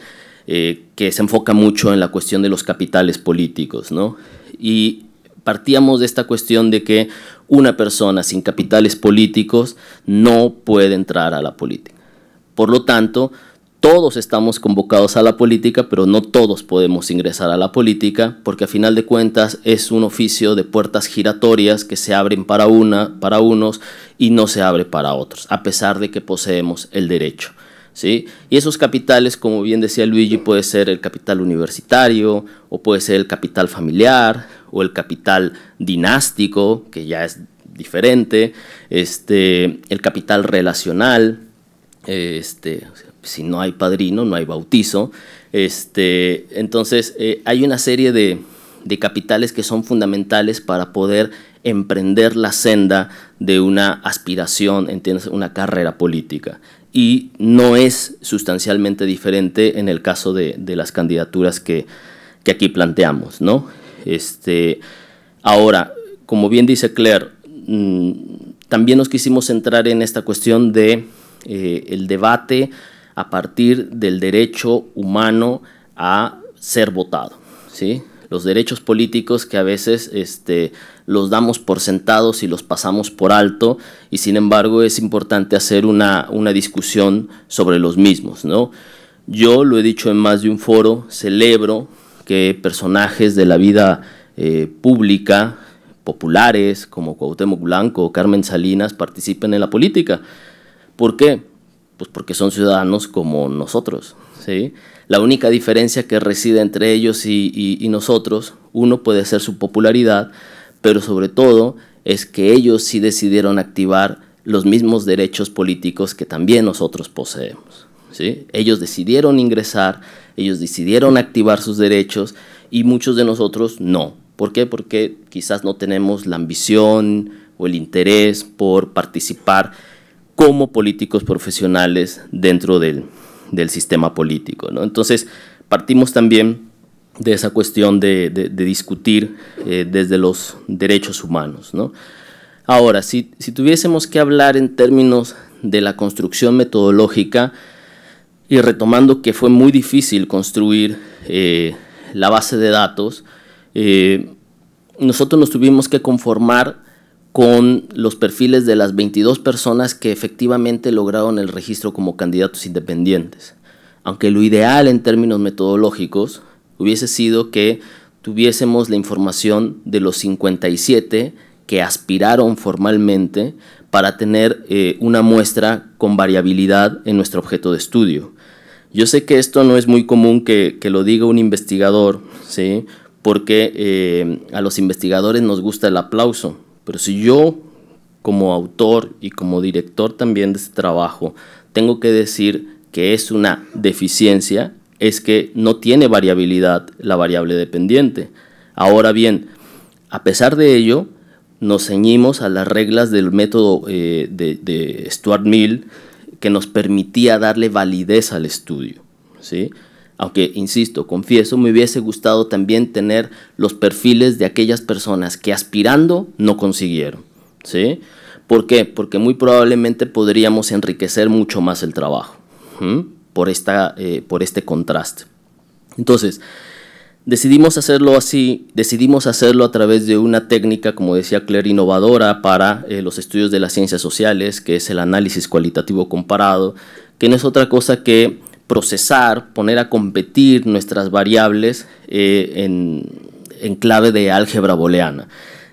que se enfoca mucho en la cuestión de los capitales políticos, ¿no? Y partíamos de esta cuestión de que una persona sin capitales políticos no puede entrar a la política. Por lo tanto, todos estamos convocados a la política, pero no todos podemos ingresar a la política, porque a final de cuentas es un oficio de puertas giratorias que se abren para unos y no se abre para otros, a pesar de que poseemos el derecho, ¿sí? Y esos capitales, como bien decía Luigi, puede ser el capital universitario, o puede ser el capital familiar, o el capital dinástico, que ya es diferente, el capital relacional, si no hay padrino, no hay bautizo. Entonces, hay una serie de capitales que son fundamentales para poder emprender la senda de una aspiración, ¿entiendes?, una carrera política. Y no es sustancialmente diferente en el caso de las candidaturas que aquí planteamos, ¿no? Ahora, como bien dice Claire, también nos quisimos centrar en esta cuestión de el debate a partir del derecho humano a ser votado, ¿sí? Los derechos políticos que a veces los damos por sentados y los pasamos por alto, y sin embargo es importante hacer una discusión sobre los mismos, ¿no? Yo lo he dicho en más de un foro, celebro que personajes de la vida pública, populares, como Cuauhtémoc Blanco o Carmen Salinas, participen en la política. ¿Por qué? Pues porque son ciudadanos como nosotros, ¿sí? La única diferencia que reside entre ellos y nosotros, uno puede ser su popularidad, pero sobre todo es que ellos sí decidieron activar los mismos derechos políticos que también nosotros poseemos, ¿sí? Ellos decidieron ingresar, ellos decidieron activar sus derechos y muchos de nosotros no. ¿Por qué? Porque quizás no tenemos la ambición o el interés por participar como políticos profesionales dentro del sistema político, ¿no? Entonces, partimos también de esa cuestión de discutir desde los derechos humanos, ¿no? Ahora, si tuviésemos que hablar en términos de la construcción metodológica, y retomando que fue muy difícil construir la base de datos, nosotros nos tuvimos que conformar con los perfiles de las 22 personas que efectivamente lograron el registro como candidatos independientes. Aunque lo ideal en términos metodológicos hubiese sido que tuviésemos la información de los 57 que aspiraron formalmente para tener una muestra con variabilidad en nuestro objeto de estudio. Yo sé que esto no es muy común que lo diga un investigador, ¿sí? Porque a los investigadores nos gusta el aplauso. Pero si yo, como autor y como director también de este trabajo, tengo que decir que es una deficiencia, es que no tiene variabilidad la variable dependiente. Ahora bien, a pesar de ello, nos ceñimos a las reglas del método de Stuart Mill, que nos permitía darle validez al estudio, ¿sí? Aunque, insisto, confieso, me hubiese gustado también tener los perfiles de aquellas personas que aspirando no consiguieron, ¿sí? ¿Por qué? Porque muy probablemente podríamos enriquecer mucho más el trabajo, por este contraste. Entonces, decidimos hacerlo así, decidimos hacerlo a través de una técnica, como decía Claire, innovadora para los estudios de las ciencias sociales, que es el análisis cualitativo comparado, que no es otra cosa que procesar, poner a competir nuestras variables en clave de álgebra booleana.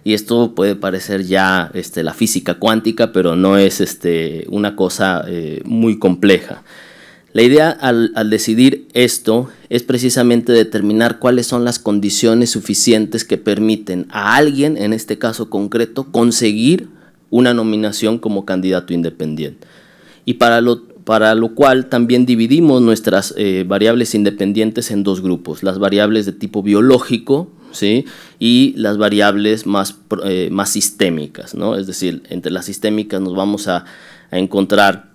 Y esto puede parecer ya la física cuántica, pero no es una cosa muy compleja. La idea al decidir esto es precisamente determinar cuáles son las condiciones suficientes que permiten a alguien, en este caso concreto, conseguir una nominación como candidato independiente. Y para lo cual también dividimos nuestras variables independientes en dos grupos, las variables de tipo biológico, ¿sí? Y las variables más sistémicas, ¿no? Es decir, entre las sistémicas nos vamos a encontrar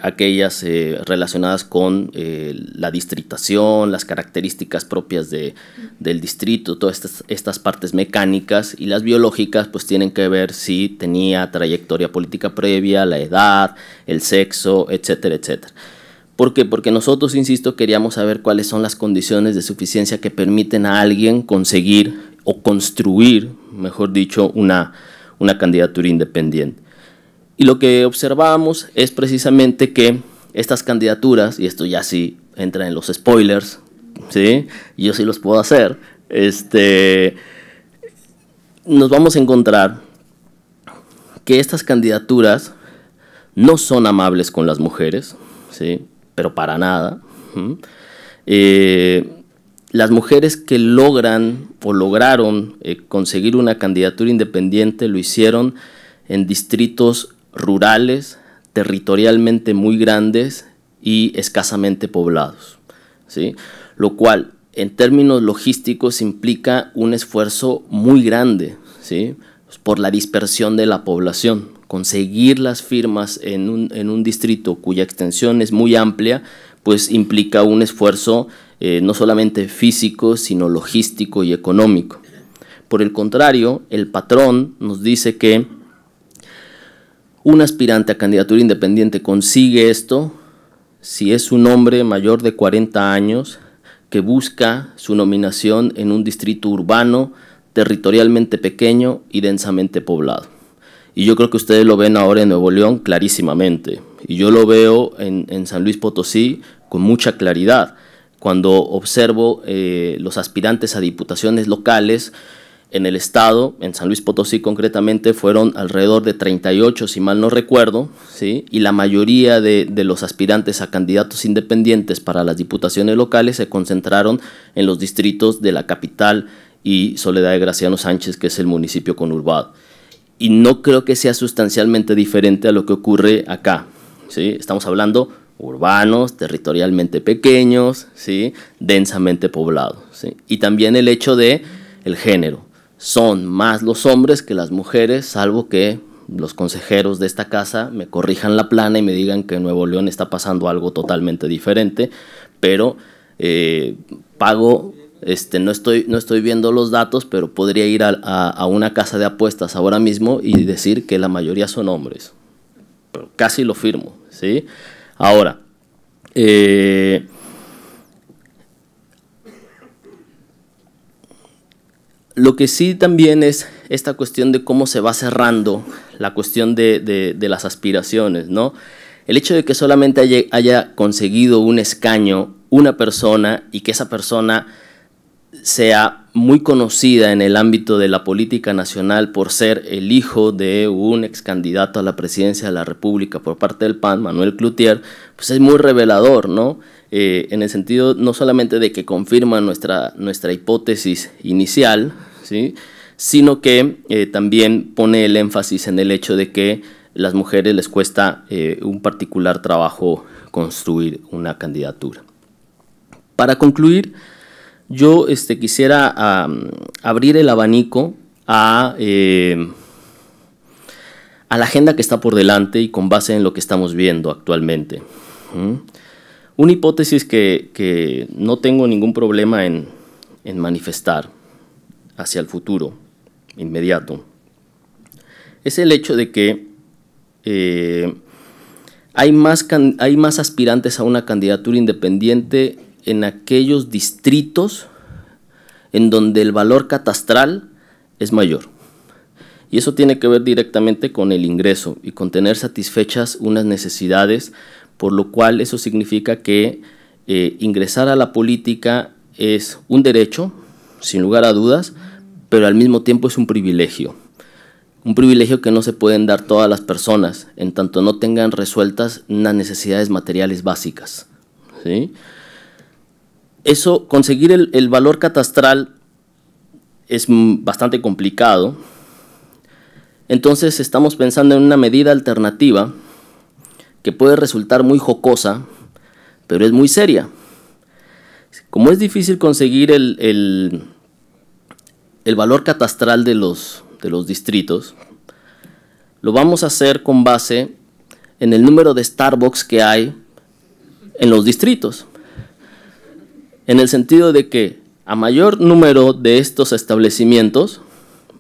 aquellas relacionadas con la distritación, las características propias del distrito, todas estas partes mecánicas, y las biológicas pues tienen que ver si tenía trayectoria política previa, la edad, el sexo, etcétera, etcétera. ¿Por qué? Porque nosotros, insisto, queríamos saber cuáles son las condiciones de suficiencia que permiten a alguien conseguir o construir, mejor dicho, una candidatura independiente. Y lo que observamos es precisamente que estas candidaturas, y esto ya sí entra en los spoilers, ¿sí? Yo sí los puedo hacer, nos vamos a encontrar que estas candidaturas no son amables con las mujeres, ¿sí? Pero para nada. Las mujeres que logran o lograron conseguir una candidatura independiente lo hicieron en distritos rurales, territorialmente muy grandes y escasamente poblados, ¿sí? Lo cual en términos logísticos implica un esfuerzo muy grande, ¿sí? Por la dispersión de la población. Conseguir las firmas en un distrito cuya extensión es muy amplia, pues implica un esfuerzo no solamente físico, sino logístico y económico. Por el contrario, el patrón nos dice que un aspirante a candidatura independiente consigue esto si es un hombre mayor de 40 años que busca su nominación en un distrito urbano, territorialmente pequeño y densamente poblado. Y yo creo que ustedes lo ven ahora en Nuevo León clarísimamente. Y yo lo veo en San Luis Potosí con mucha claridad. Cuando observo los aspirantes a diputaciones locales en el estado, en San Luis Potosí concretamente, fueron alrededor de 38, si mal no recuerdo, ¿sí? Y la mayoría de los aspirantes a candidatos independientes para las diputaciones locales se concentraron en los distritos de la capital y Soledad de Graciano Sánchez, que es el municipio conurbado. Y no creo que sea sustancialmente diferente a lo que ocurre acá, ¿sí? Estamos hablando urbanos, territorialmente pequeños, ¿sí? Densamente poblados, ¿sí? Y también el hecho de el género. Son más los hombres que las mujeres, salvo que los consejeros de esta casa me corrijan la plana y me digan que en Nuevo León está pasando algo totalmente diferente, pero pago... no estoy viendo los datos, pero podría ir a una casa de apuestas ahora mismo y decir que la mayoría son hombres. Pero casi lo firmo, ¿sí? Ahora, lo que sí también es esta cuestión de cómo se va cerrando la cuestión de las aspiraciones, ¿no? El hecho de que solamente haya conseguido un escaño una persona y que esa persona sea muy conocida en el ámbito de la política nacional por ser el hijo de un ex candidato a la presidencia de la República por parte del PAN, Manuel Cloutier, pues es muy revelador, ¿no? En el sentido no solamente de que confirma nuestra hipótesis inicial, ¿sí? Sino que también pone el énfasis en el hecho de que a las mujeres les cuesta un particular trabajo construir una candidatura. Para concluir, yo quisiera abrir el abanico a la agenda que está por delante y con base en lo que estamos viendo actualmente. Una hipótesis que no tengo ningún problema en manifestar hacia el futuro inmediato es el hecho de que hay más aspirantes a una candidatura independiente en aquellos distritos en donde el valor catastral es mayor. Y eso tiene que ver directamente con el ingreso y con tener satisfechas unas necesidades, por lo cual eso significa que ingresar a la política es un derecho, sin lugar a dudas, pero al mismo tiempo es un privilegio. Un privilegio que no se pueden dar todas las personas, en tanto no tengan resueltas unas necesidades materiales básicas, ¿sí? Eso, conseguir el valor catastral es bastante complicado. Entonces estamos pensando en una medida alternativa que puede resultar muy jocosa, pero es muy seria. Como es difícil conseguir el valor catastral de los distritos, lo vamos a hacer con base en el número de Starbucks que hay en los distritos. En el sentido de que a mayor número de estos establecimientos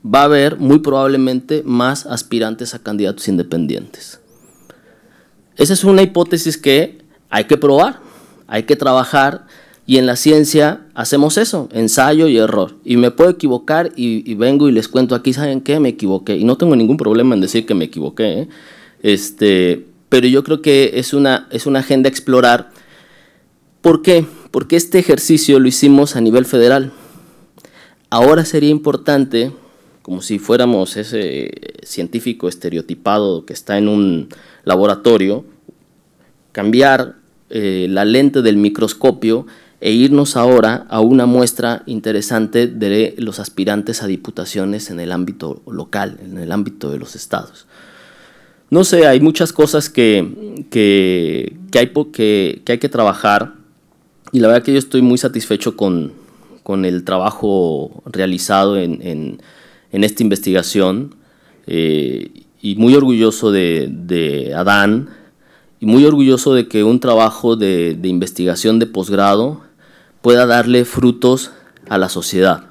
va a haber muy probablemente más aspirantes a candidatos independientes. Esa es una hipótesis que hay que probar, hay que trabajar, y en la ciencia hacemos eso, ensayo y error. Y me puedo equivocar y vengo y les cuento aquí, ¿saben qué? Me equivoqué. Y no tengo ningún problema en decir que me equivoqué, pero yo creo que es una agenda a explorar. ¿Por qué? Porque este ejercicio lo hicimos a nivel federal. Ahora sería importante, como si fuéramos ese científico estereotipado que está en un laboratorio, cambiar la lente del microscopio e irnos ahora a una muestra interesante de los aspirantes a diputaciones en el ámbito local, en el ámbito de los estados. No sé, hay muchas cosas que hay que trabajar, y la verdad que yo estoy muy satisfecho con el trabajo realizado en esta investigación, y muy orgulloso de Adán, y muy orgulloso de que un trabajo de investigación de posgrado pueda darle frutos a la sociedad,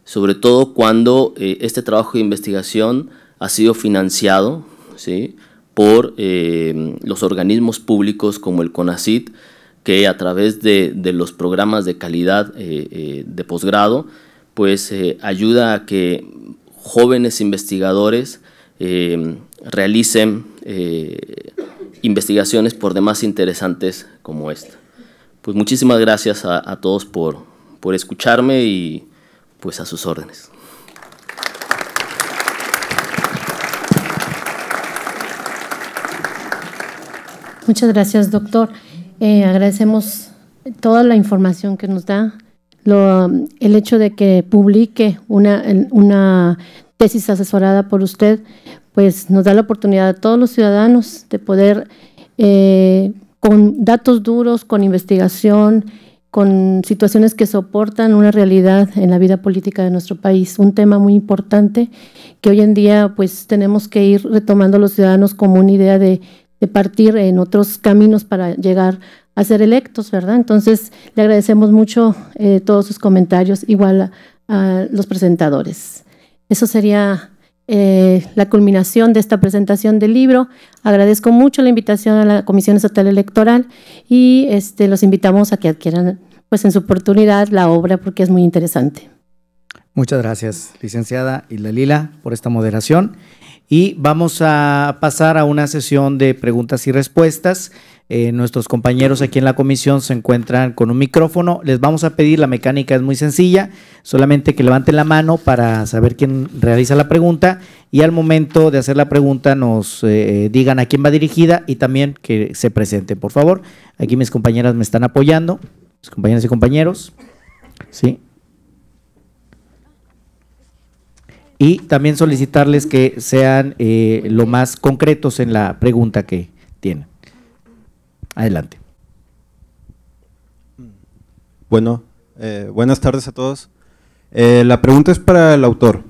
sobre todo cuando este trabajo de investigación ha sido financiado, ¿sí?, por los organismos públicos como el CONACYT, que a través de los programas de calidad de posgrado, pues ayuda a que jóvenes investigadores realicen investigaciones por demás interesantes como esta. Pues muchísimas gracias a todos por escucharme, y pues a sus órdenes. Muchas gracias, doctor. Agradecemos toda la información que nos da, el hecho de que publique una tesis asesorada por usted, pues nos da la oportunidad a todos los ciudadanos de poder, con datos duros, con investigación, con situaciones que soportan una realidad en la vida política de nuestro país, un tema muy importante que hoy en día pues tenemos que ir retomando los ciudadanos como una idea de partir en otros caminos para llegar a ser electos, ¿verdad? Entonces, le agradecemos mucho todos sus comentarios, igual a los presentadores. Eso sería la culminación de esta presentación del libro. Agradezco mucho la invitación a la Comisión Estatal Electoral, y los invitamos a que adquieran pues en su oportunidad la obra, porque es muy interesante. Muchas gracias, licenciada Hilda Lila, por esta moderación. Y vamos a pasar a una sesión de preguntas y respuestas. Nuestros compañeros aquí en la comisión se encuentran con un micrófono. Les vamos a pedir, la mecánica es muy sencilla, solamente que levanten la mano para saber quién realiza la pregunta, y al momento de hacer la pregunta nos digan a quién va dirigida y también que se presenten, por favor. Aquí mis compañeras me están apoyando, mis compañeras y compañeros. Sí. Y también solicitarles que sean lo más concretos en la pregunta que tienen. Adelante. Bueno, buenas tardes a todos. La pregunta es para el autor.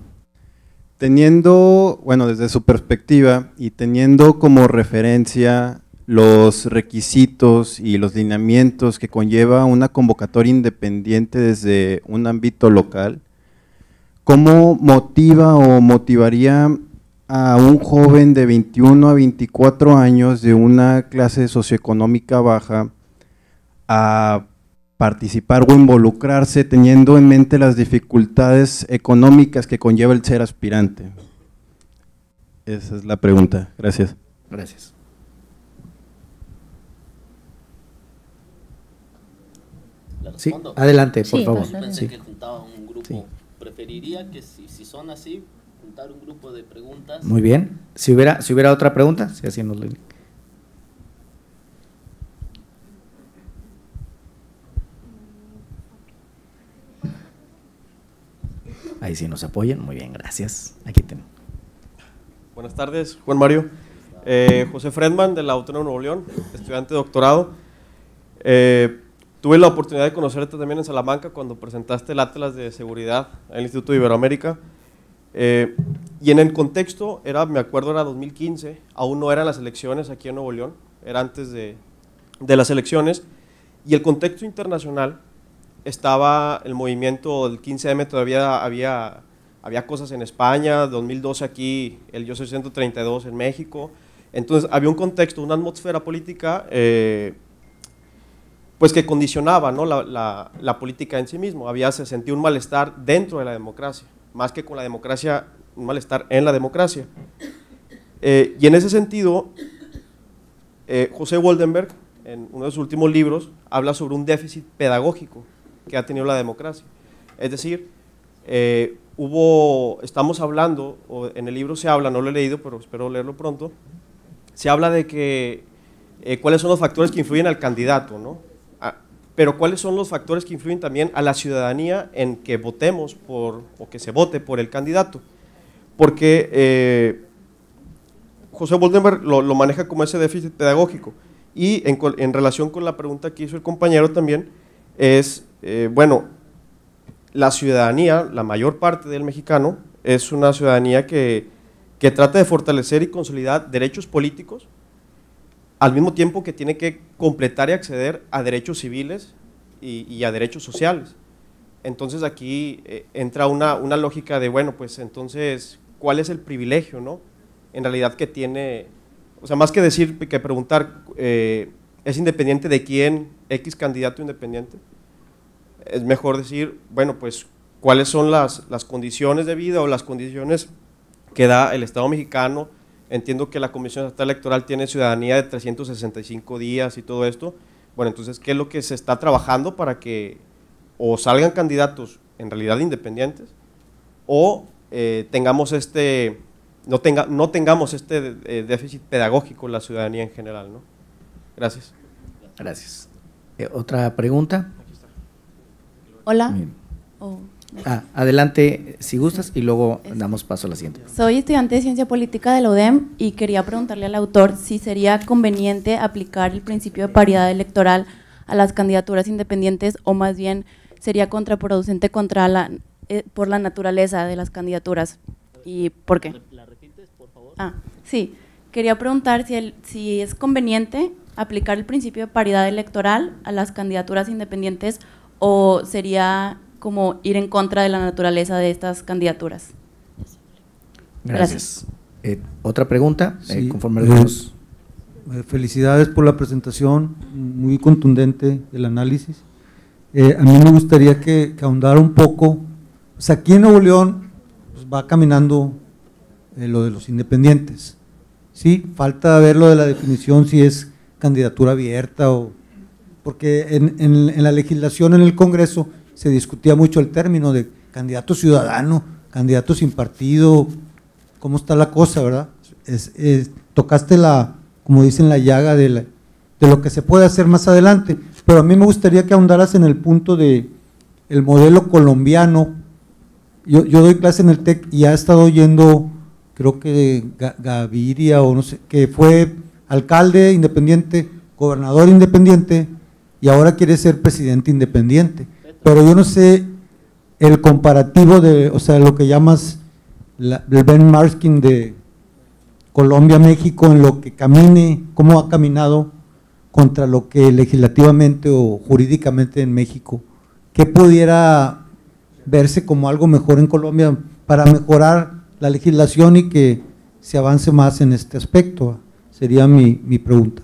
Teniendo, bueno, desde su perspectiva y teniendo como referencia los requisitos y los lineamientos que conlleva una convocatoria independiente desde un ámbito local, ¿cómo motiva o motivaría a un joven de 21 a 24 años de una clase socioeconómica baja a participar o involucrarse teniendo en mente las dificultades económicas que conlleva el ser aspirante? Esa es la pregunta. Gracias. Gracias. Sí, adelante, por favor. Yo pensé Sí. que juntaba un grupo. Sí. Preferiría que si son así, juntar un grupo de preguntas. Muy bien. Si hubiera otra pregunta, si así nos lo... Ahí sí nos apoyan. Muy bien, gracias. Aquí tenemos. Buenas tardes, Juan Mario. José Fredman, de la Autónoma de Nuevo León, estudiante de doctorado. Tuve la oportunidad de conocerte también en Salamanca cuando presentaste el Atlas de Seguridad en el Instituto de Iberoamérica. Y en el contexto, me acuerdo, era 2015, aún no eran las elecciones aquí en Nuevo León, era antes de las elecciones, y el contexto internacional estaba el movimiento del 15M, todavía había cosas en España, 2012 aquí, el Yo Soy 132 en México. Entonces había un contexto, una atmósfera política pues que condicionaba, ¿no?, la política en sí mismo. Se sentía un malestar dentro de la democracia, más que con la democracia, un malestar en la democracia. Y en ese sentido, José Woldenberg, en uno de sus últimos libros, habla sobre un déficit pedagógico que ha tenido la democracia. Es decir, estamos hablando, o en el libro se habla, no lo he leído, pero espero leerlo pronto, se habla de que cuáles son los factores que influyen al candidato, ¿no? Pero cuáles son los factores que influyen también a la ciudadanía en que votemos o que se vote por el candidato. Porque José Woldenberg lo maneja como ese déficit pedagógico. Y en relación con la pregunta que hizo el compañero también, es, bueno, la ciudadanía, la mayor parte del mexicano, es una ciudadanía que trata de fortalecer y consolidar derechos políticos, al mismo tiempo que tiene que completar y acceder a derechos civiles y a derechos sociales. Entonces aquí entra una lógica de, bueno, pues entonces, ¿cuál es el privilegio, no?, en realidad que tiene? O sea, más que decir, que preguntar, ¿es independiente de quién, X candidato independiente? Es mejor decir, bueno, pues, ¿cuáles son las condiciones de vida o las condiciones que da el Estado mexicano? Entiendo que la Comisión Estatal Electoral tiene ciudadanía de 365 días y todo esto. Bueno, entonces, ¿qué es lo que se está trabajando para que o salgan candidatos en realidad independientes o tengamos no tengamos este déficit pedagógico en la ciudadanía en general, ¿no? Gracias. Gracias. ¿Otra pregunta? Hola. Adelante, si gustas, y luego damos paso a la siguiente. Soy estudiante de Ciencia Política de la UDEM y quería preguntarle al autor si sería conveniente aplicar el principio de paridad electoral a las candidaturas independientes o más bien sería contraproducente por la naturaleza de las candidaturas. ¿Y por qué? ¿La repites, por favor? Sí. Quería preguntar si es conveniente aplicar el principio de paridad electoral a las candidaturas independientes o sería como ir en contra de la naturaleza de estas candidaturas. Gracias. ¿Otra pregunta? Sí, conforme a los... Felicidades por la presentación, muy contundente el análisis. A mí me gustaría que ahondara un poco, o sea, aquí en Nuevo León pues, va caminando lo de los independientes, ¿sí? Falta ver lo de la definición si es candidatura abierta o… porque en la legislación en el Congreso se discutía mucho el término de candidato ciudadano, candidato sin partido, cómo está la cosa, ¿verdad? Tocaste como dicen, la llaga de lo que se puede hacer más adelante, pero a mí me gustaría que ahondaras en el punto de el modelo colombiano. Yo doy clase en el TEC y ha estado oyendo, creo que Gaviria o no sé, que fue alcalde independiente, gobernador independiente y ahora quiere ser presidente independiente. Pero yo no sé el comparativo o sea, lo que llamas el benchmarking Colombia-México en lo que camine, cómo ha caminado contra lo que legislativamente o jurídicamente en México, ¿qué pudiera verse como algo mejor en Colombia para mejorar la legislación y que se avance más en este aspecto? Sería mi pregunta.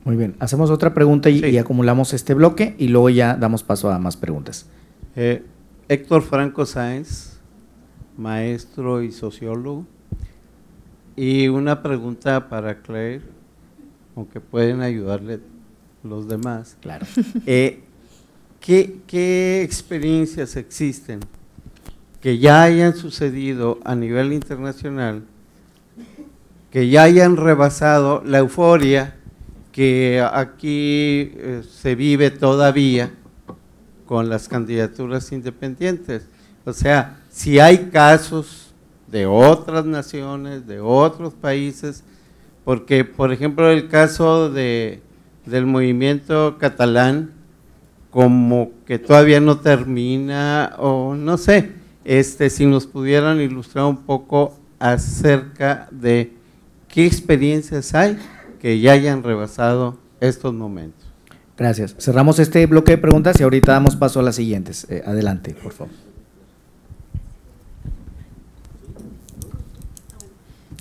Muy bien, hacemos otra pregunta y acumulamos este bloque y luego ya damos paso a más preguntas. Héctor Franco Sáenz, maestro y sociólogo. Y una pregunta para Claire, aunque pueden ayudarle los demás. Claro. ¿Qué experiencias existen que ya hayan sucedido a nivel internacional, que ya hayan rebasado la euforia que aquí se vive todavía con las candidaturas independientes? O sea, si hay casos de otras naciones, de otros países, porque por ejemplo el caso del movimiento catalán, como que todavía no termina, o no sé, si nos pudieran ilustrar un poco acerca de qué experiencias hay que ya hayan rebasado estos momentos. Gracias. Cerramos este bloque de preguntas y ahorita damos paso a las siguientes. Adelante, por favor.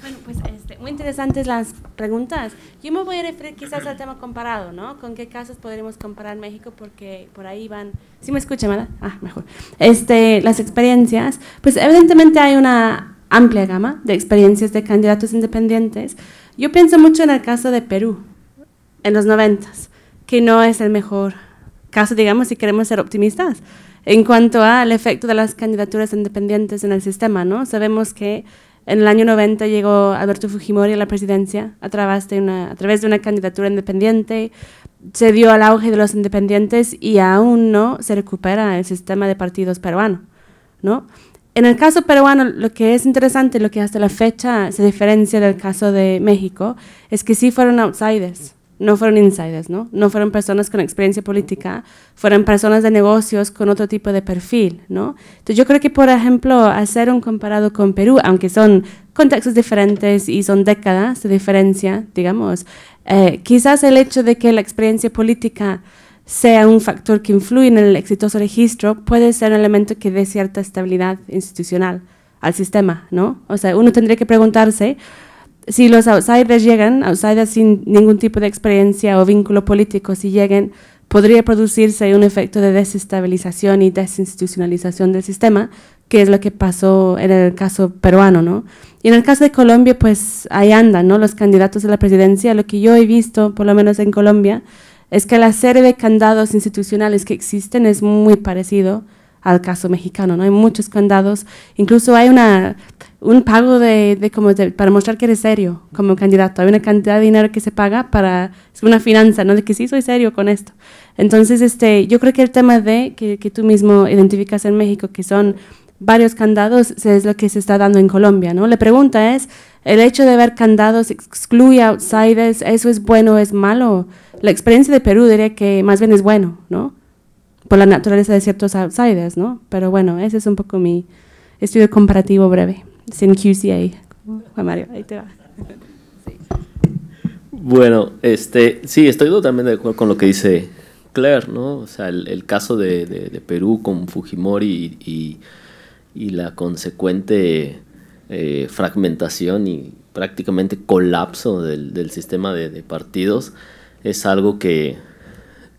Bueno, pues muy interesantes las preguntas. Yo me voy a referir quizás al tema comparado, ¿no? ¿Con qué casos podríamos comparar México? Porque por ahí van… ¿Sí me escuchan, verdad? Ah, mejor. Las experiencias, pues evidentemente hay una amplia gama de experiencias de candidatos independientes. Yo pienso mucho en el caso de Perú, en los 90s, que no es el mejor caso, digamos, si queremos ser optimistas, en cuanto al efecto de las candidaturas independientes en el sistema, ¿no? Sabemos que en el año 90 llegó Alberto Fujimori a la presidencia a través de una candidatura independiente, se dio al auge de los independientes y aún no se recupera el sistema de partidos peruano, ¿no? En el caso peruano, lo que es interesante, lo que hasta la fecha se diferencia del caso de México, es que sí fueron outsiders, no fueron insiders, ¿no? No fueron personas con experiencia política, fueron personas de negocios con otro tipo de perfil, ¿no? Entonces yo creo que, por ejemplo, hacer un comparado con Perú, aunque son contextos diferentes y son décadas de diferencia, digamos, quizás el hecho de que la experiencia política sea un factor que influye en el exitoso registro puede ser un elemento que dé cierta estabilidad institucional al sistema, ¿no? O sea, uno tendría que preguntarse si los outsiders llegan, outsiders sin ningún tipo de experiencia o vínculo político, si lleguen, podría producirse un efecto de desestabilización y desinstitucionalización del sistema, que es lo que pasó en el caso peruano, ¿no? Y en el caso de Colombia, pues ahí andan, ¿no? Los candidatos a la presidencia. Lo que yo he visto, por lo menos en Colombia, es que la serie de candados institucionales que existen es muy parecido al caso mexicano, ¿no? Hay muchos candados, incluso hay un pago para mostrar que eres serio como candidato. Hay una cantidad de dinero que se paga para, es una finanza, ¿no? De que sí soy serio con esto. Entonces, yo creo que el tema que tú mismo identificas en México, que son varios candados, es lo que se está dando en Colombia, ¿no? La pregunta es, ¿el hecho de ver candados excluye a outsiders? ¿Eso es bueno o es malo? La experiencia de Perú diría que más bien es bueno, ¿no? Por la naturaleza de ciertos outsiders, ¿no? Pero bueno, ese es un poco mi estudio comparativo breve, sin QCA. Juan Mario, ahí te va. Sí. Bueno, sí, estoy totalmente de acuerdo con lo que dice Claire, ¿no? O sea, el caso de Perú con Fujimori y la consecuente fragmentación y prácticamente colapso del sistema de partidos es algo que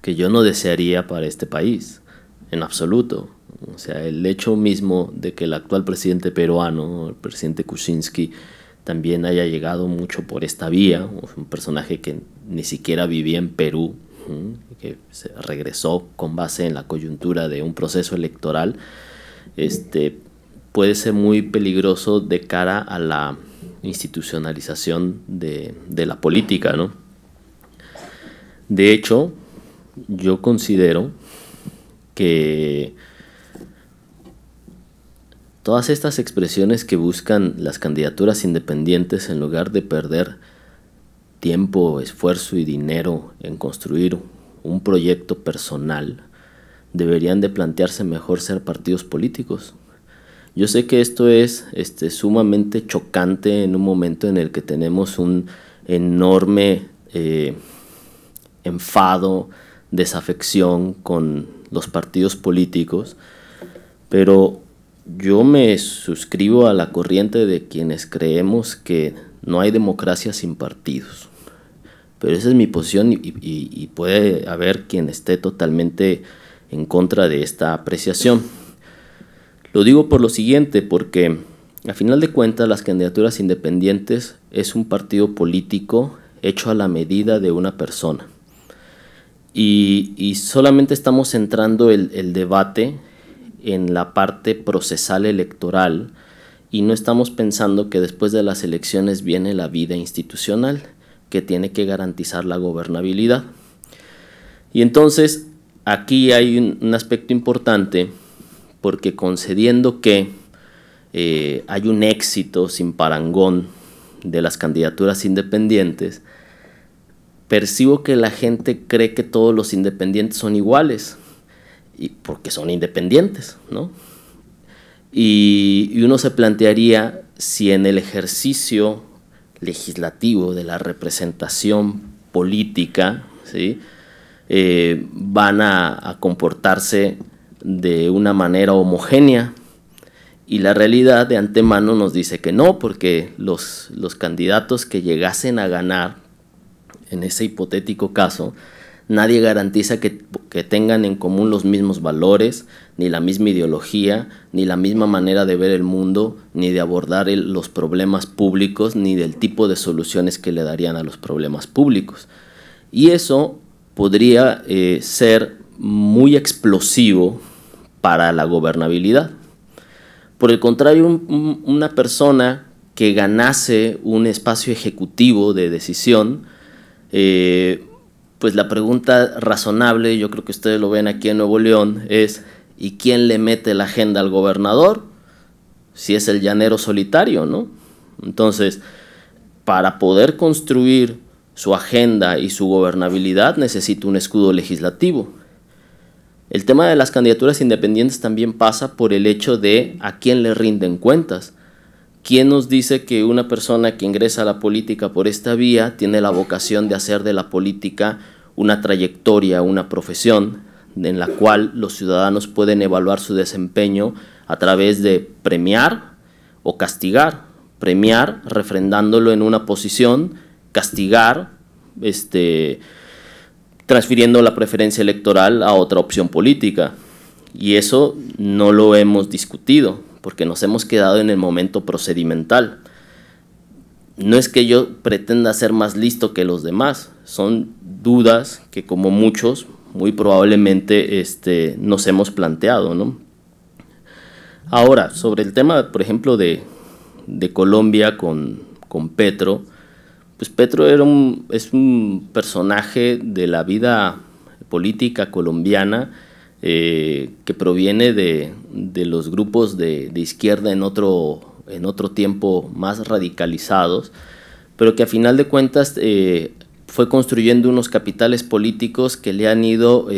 yo no desearía para este país, en absoluto. O sea, el hecho mismo de que el actual presidente peruano, el presidente Kuczynski, también haya llegado mucho por esta vía, un personaje que ni siquiera vivía en Perú, que se regresó con base en la coyuntura de un proceso electoral, puede ser muy peligroso de cara a la institucionalización de la política, ¿no? De hecho, yo considero que todas estas expresiones que buscan las candidaturas independientes, en lugar de perder tiempo, esfuerzo y dinero en construir un proyecto personal, deberían de plantearse mejor ser partidos políticos. Yo sé que esto es sumamente chocante en un momento en el que tenemos un enorme enfado, desafección con los partidos políticos, pero yo me suscribo a la corriente de quienes creemos que no hay democracia sin partidos. Pero esa es mi posición y puede haber quien esté totalmente en contra de esta apreciación. Lo digo por lo siguiente, porque a final de cuentas las candidaturas independientes es un partido político hecho a la medida de una persona. Y solamente estamos centrando el debate en la parte procesal electoral y no estamos pensando que después de las elecciones viene la vida institucional, que tiene que garantizar la gobernabilidad. Y entonces aquí hay un aspecto importante, porque concediendo que hay un éxito sin parangón de las candidaturas independientes, percibo que la gente cree que todos los independientes son iguales, y porque son independientes, ¿no? Y uno se plantearía si en el ejercicio legislativo de la representación política, ¿sí?, van a comportarse de una manera homogénea, y la realidad de antemano nos dice que no, porque los candidatos que llegasen a ganar en ese hipotético caso, nadie garantiza que tengan en común los mismos valores, ni la misma ideología, ni la misma manera de ver el mundo, ni de abordar los problemas públicos, ni del tipo de soluciones que le darían a los problemas públicos. Y eso podría ser muy explosivo para la gobernabilidad. Por el contrario, una persona que ganase un espacio ejecutivo de decisión, pues la pregunta razonable, yo creo que ustedes lo ven aquí en Nuevo León, es ¿y quién le mete la agenda al gobernador? Si es el llanero solitario, ¿no? Entonces, para poder construir su agenda y su gobernabilidad necesita un escudo legislativo. El tema de las candidaturas independientes también pasa por el hecho de a quién le rinden cuentas. ¿Quién nos dice que una persona que ingresa a la política por esta vía tiene la vocación de hacer de la política una trayectoria, una profesión en la cual los ciudadanos pueden evaluar su desempeño a través de premiar o castigar? Premiar refrendándolo en una posición, castigar transfiriendo la preferencia electoral a otra opción política. Y eso no lo hemos discutido, porque nos hemos quedado en el momento procedimental. No es que yo pretenda ser más listo que los demás, son dudas que, como muchos, muy probablemente nos hemos planteado, ¿no? Ahora, sobre el tema, por ejemplo, de Colombia con Petro, pues Petro es un personaje de la vida política colombiana que proviene de los grupos de izquierda en otro tiempo más radicalizados, pero que a final de cuentas fue construyendo unos capitales políticos que le han ido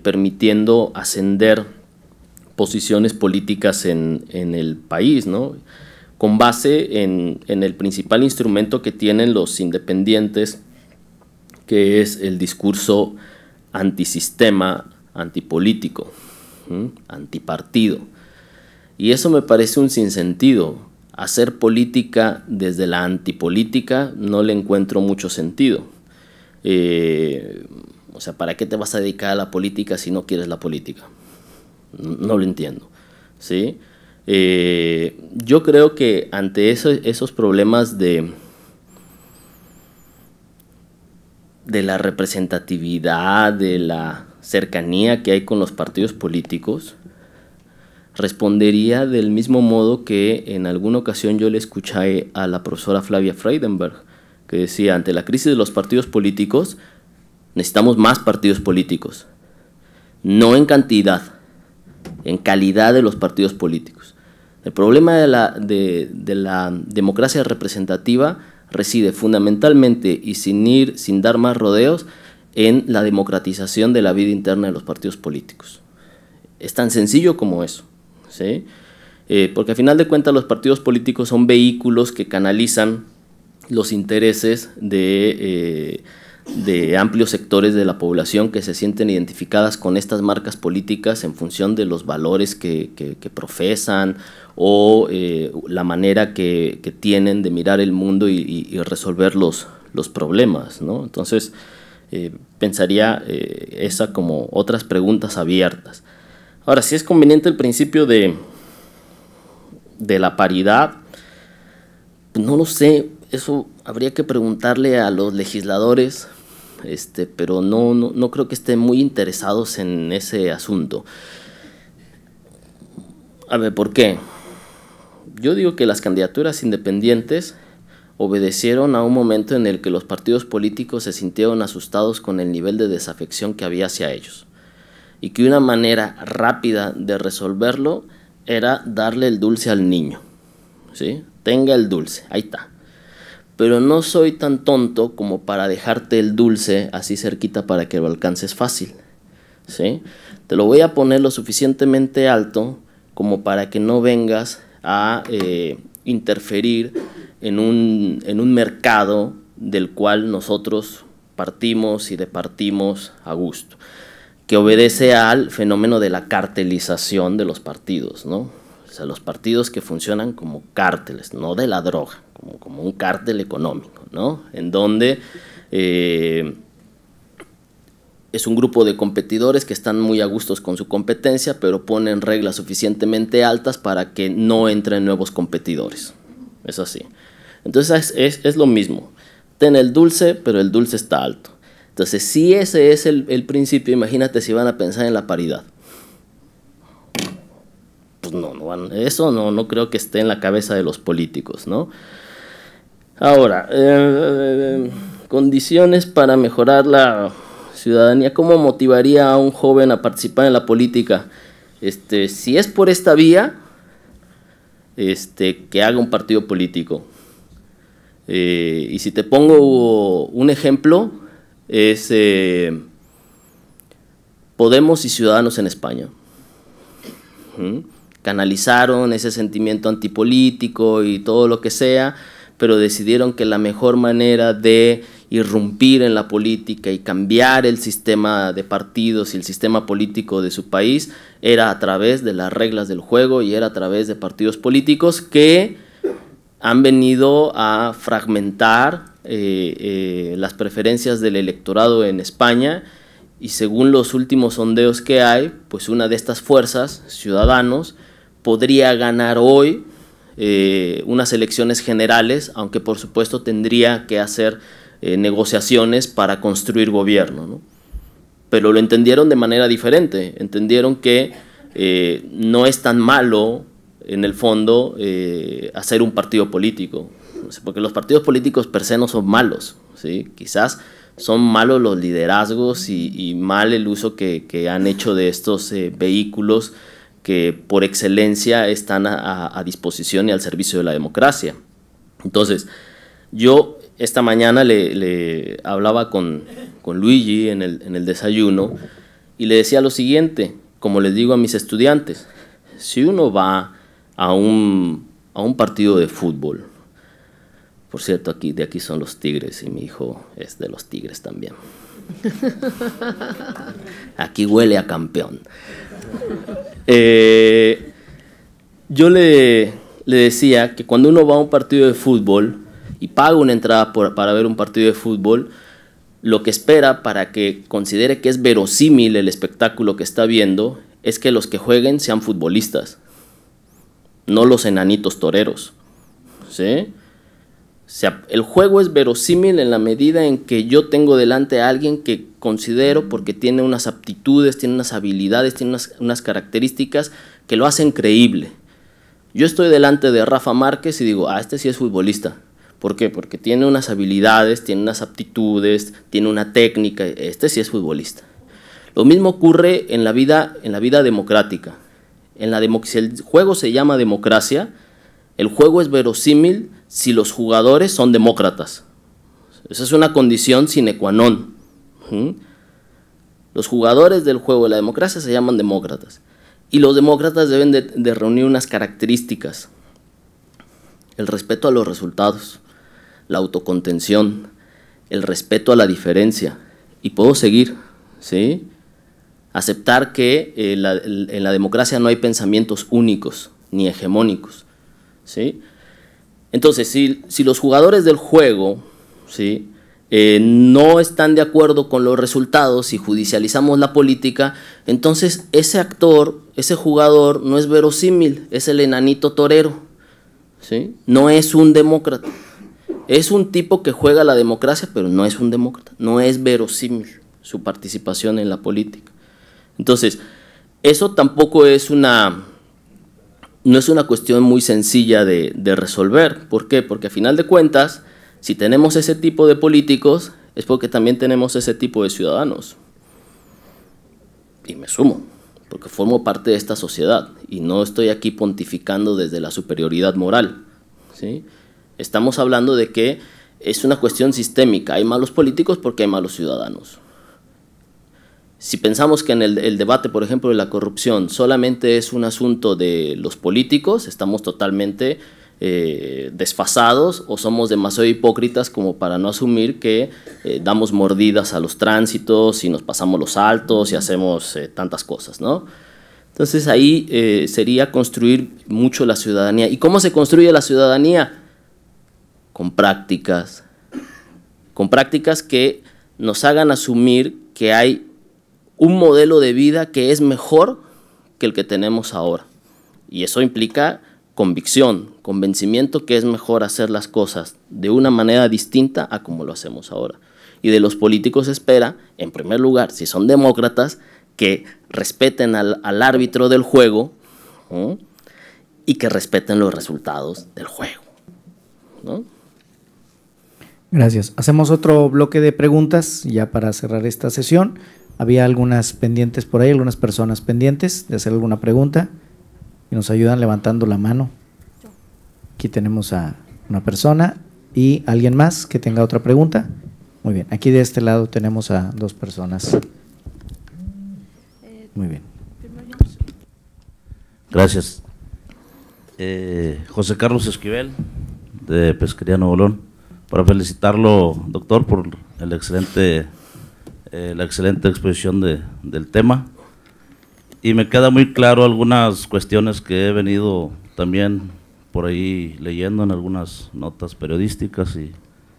permitiendo ascender posiciones políticas en el país, ¿no? Con base en el principal instrumento que tienen los independientes, que es el discurso antisistema, antipolítico, antipartido. Y eso me parece un sinsentido. Hacer política desde la antipolítica no le encuentro mucho sentido. O sea, ¿para qué te vas a dedicar a la política si no quieres la política? No lo entiendo, ¿sí? Yo creo que ante esos problemas de la representatividad, de la cercanía que hay con los partidos políticos, respondería del mismo modo que en alguna ocasión yo le escuché a la profesora Flavia Freudenberg, que decía: ante la crisis de los partidos políticos necesitamos más partidos políticos, no en cantidad, en calidad de los partidos políticos. El problema de la democracia representativa reside fundamentalmente, y sin dar más rodeos, en la democratización de la vida interna de los partidos políticos. Es tan sencillo como eso, ¿sí? porque a final de cuentas los partidos políticos son vehículos que canalizan los intereses de amplios sectores de la población que se sienten identificadas con estas marcas políticas en función de los valores que profesan o la manera que tienen de mirar el mundo y resolver los problemas, ¿no? Entonces, pensaría esa como otras preguntas abiertas. Ahora, si es conveniente el principio de la paridad, pues no lo sé, eso habría que preguntarle a los legisladores, pero no creo que estén muy interesados en ese asunto. A ver, ¿por qué? Yo digo que las candidaturas independientes obedecieron a un momento en el que los partidos políticos se sintieron asustados con el nivel de desafección que había hacia ellos, y que una manera rápida de resolverlo era darle el dulce al niño, ¿sí? Tenga el dulce, ahí está. Pero no soy tan tonto como para dejarte el dulce así cerquita para que lo alcances fácil, ¿sí? Te lo voy a poner lo suficientemente alto como para que no vengas a interferir en un mercado del cual nosotros partimos y departimos a gusto, que obedece al fenómeno de la cartelización de los partidos, ¿no? O sea, los partidos que funcionan como cárteles, no de la droga, como un cártel económico, ¿no? En donde es un grupo de competidores que están muy a gustos con su competencia, pero ponen reglas suficientemente altas para que no entren nuevos competidores. Es así. Entonces es lo mismo. Ten el dulce, pero el dulce está alto. Entonces, si ese es el principio, imagínate si van a pensar en la paridad. Pues eso no creo que esté en la cabeza de los políticos, ¿no? Ahora, condiciones para mejorar la ciudadanía. ¿Cómo motivaría a un joven a participar en la política? Si es por esta vía, que haga un partido político. Y si te pongo un ejemplo, es Podemos y Ciudadanos en España. Canalizaron ese sentimiento antipolítico y todo lo que sea, pero decidieron que la mejor manera de irrumpir en la política y cambiar el sistema de partidos y el sistema político de su país era a través de las reglas del juego y era a través de partidos políticos que han venido a fragmentar las preferencias del electorado en España, y según los últimos sondeos que hay, pues una de estas fuerzas, Ciudadanos, podría ganar hoy unas elecciones generales, aunque por supuesto tendría que hacer negociaciones para construir gobierno, ¿no? Pero lo entendieron de manera diferente, entendieron que no es tan malo en el fondo hacer un partido político, porque los partidos políticos per se no son malos, ¿sí? Quizás son malos los liderazgos y mal el uso que han hecho de estos vehículos que por excelencia están a disposición y al servicio de la democracia. Entonces, yo esta mañana le hablaba con Luigi en el desayuno y le decía lo siguiente, como les digo a mis estudiantes: si uno va a un partido de fútbol, por cierto, de aquí son los Tigres y mi hijo es de los Tigres también. Aquí huele a campeón. Yo le decía que cuando uno va a un partido de fútbol y paga una entrada para ver un partido de fútbol, lo que espera para que considere que es verosímil el espectáculo que está viendo es que los que jueguen sean futbolistas, no los enanitos toreros, ¿sí? O sea, el juego es verosímil en la medida en que yo tengo delante a alguien que considero, porque tiene unas aptitudes, tiene unas habilidades, tiene unas características que lo hacen creíble. Yo estoy delante de Rafa Márquez y digo, este sí es futbolista. ¿Por qué? Porque tiene unas habilidades, tiene unas aptitudes, tiene una técnica, este sí es futbolista. Lo mismo ocurre en la vida democrática. Si el juego se llama democracia, el juego es verosímil si los jugadores son demócratas. Esa es una condición sine qua non. Los jugadores del juego de la democracia se llaman demócratas. Y los demócratas deben de reunir unas características: el respeto a los resultados, la autocontención, el respeto a la diferencia, y puedo seguir, ¿sí? Aceptar que en la democracia no hay pensamientos únicos ni hegemónicos, ¿sí? Entonces, si los jugadores del juego, ¿sí?, no están de acuerdo con los resultados y judicializamos la política, entonces ese actor, ese jugador no es verosímil, es el enanito torero, ¿sí? No es un demócrata. Es un tipo que juega la democracia, pero no es un demócrata, no es verosímil su participación en la política. Entonces, eso tampoco es no es una cuestión muy sencilla de resolver. ¿Por qué? Porque a final de cuentas, si tenemos ese tipo de políticos, es porque también tenemos ese tipo de ciudadanos. Y me sumo, porque formo parte de esta sociedad y no estoy aquí pontificando desde la superioridad moral, ¿sí? Estamos hablando de que es una cuestión sistémica. Hay malos políticos porque hay malos ciudadanos. Si pensamos que en el debate, por ejemplo, de la corrupción solamente es un asunto de los políticos, estamos totalmente desfasados o somos demasiado hipócritas como para no asumir que damos mordidas a los tránsitos y nos pasamos los altos y hacemos tantas cosas, ¿no? Entonces ahí sería construir mucho la ciudadanía. ¿Y cómo se construye la ciudadanía? Con prácticas que nos hagan asumir que hay un modelo de vida que es mejor que el que tenemos ahora. Y eso implica convicción, convencimiento que es mejor hacer las cosas de una manera distinta a como lo hacemos ahora. Y de los políticos se espera, en primer lugar, si son demócratas, que respeten al árbitro del juego, ¿no?, y que respeten los resultados del juego, ¿no? Gracias. Hacemos otro bloque de preguntas ya para cerrar esta sesión. Había algunas pendientes por ahí, algunas personas pendientes de hacer alguna pregunta y nos ayudan levantando la mano. Aquí tenemos a una persona y alguien más que tenga otra pregunta. Muy bien, aquí de este lado tenemos a dos personas. Muy bien. Gracias. José Carlos Esquivel, de Pesquería Nuevo León, para felicitarlo, doctor, por la excelente exposición del tema. Y me queda muy claro algunas cuestiones que he venido también por ahí leyendo en algunas notas periodísticas y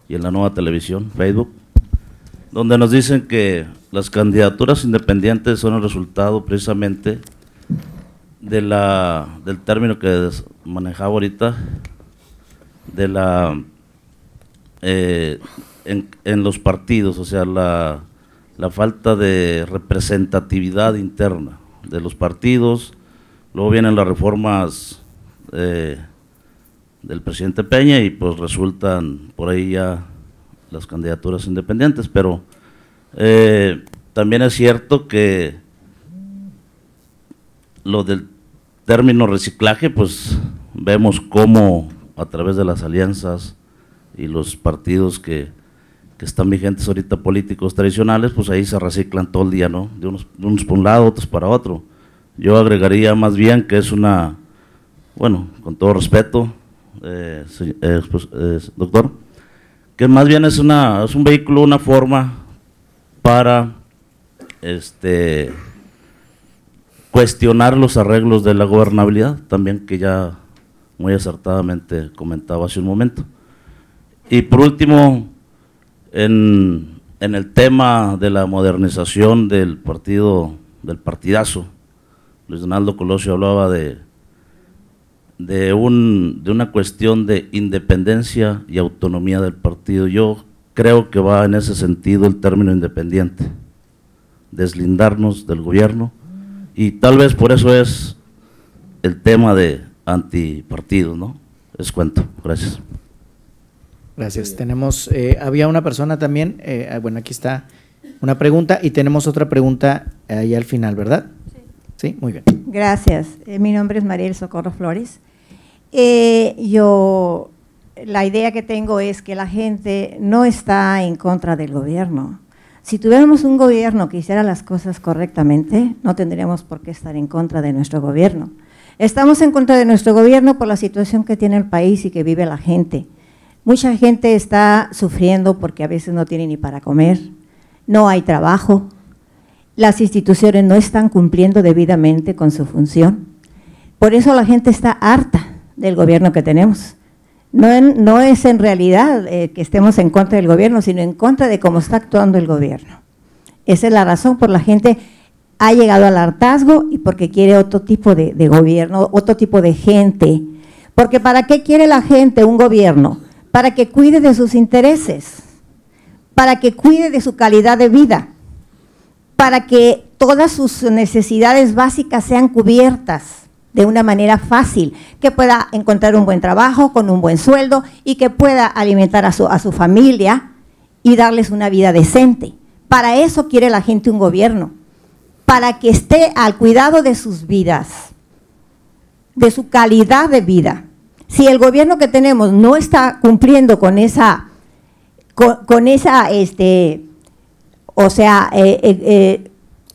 en la Nueva Televisión, Facebook, donde nos dicen que las candidaturas independientes son el resultado precisamente del término que manejaba ahorita, de en los partidos, o sea, la falta de representatividad interna de los partidos. Luego vienen las reformas del presidente Peña y pues resultan por ahí ya las candidaturas independientes, pero también es cierto que lo del término reciclaje, pues vemos cómo a través de las alianzas y los partidos que están vigentes ahorita, políticos tradicionales, pues ahí se reciclan todo el día, ¿no? De unos por un lado, otros para otro. Yo agregaría más bien que es bueno, con todo respeto, doctor, que más bien es un vehículo, una forma para cuestionar los arreglos de la gobernabilidad, también, que ya muy acertadamente comentaba hace un momento. Y por último, en el tema de la modernización del partidazo, Luis Donaldo Colosio hablaba de una cuestión de independencia y autonomía del partido. Yo creo que va en ese sentido el término independiente, deslindarnos del gobierno, y tal vez por eso es el tema de antipartido, ¿no? Es cuento. Gracias. Gracias. Tenemos, había una persona también, bueno, aquí está una pregunta y tenemos otra pregunta ahí al final, ¿verdad? Sí, muy bien. Gracias. Mi nombre es Mariel Socorro Flores. La idea que tengo es que la gente no está en contra del gobierno, Si tuviéramos un gobierno que hiciera las cosas correctamente, no tendríamos por qué estar en contra de nuestro gobierno. Estamos en contra de nuestro gobierno por la situación que tiene el país y que vive la gente. Mucha gente está sufriendo porque a veces no tiene ni para comer, no hay trabajo, las instituciones no están cumpliendo debidamente con su función. Por eso la gente está harta del gobierno que tenemos. No es en realidad que estemos en contra del gobierno, sino en contra de cómo está actuando el gobierno. Esa es la razón por la gente ha llegado al hartazgo y porque quiere otro tipo de gobierno, otro tipo de gente. Porque ¿para qué quiere la gente un gobierno? Para que cuide de sus intereses, para que cuide de su calidad de vida, para que todas sus necesidades básicas sean cubiertas de una manera fácil, que pueda encontrar un buen trabajo con un buen sueldo y que pueda alimentar a su familia y darles una vida decente. Para eso quiere la gente un gobierno, para que esté al cuidado de sus vidas, de su calidad de vida. Si el gobierno que tenemos no está cumpliendo con esa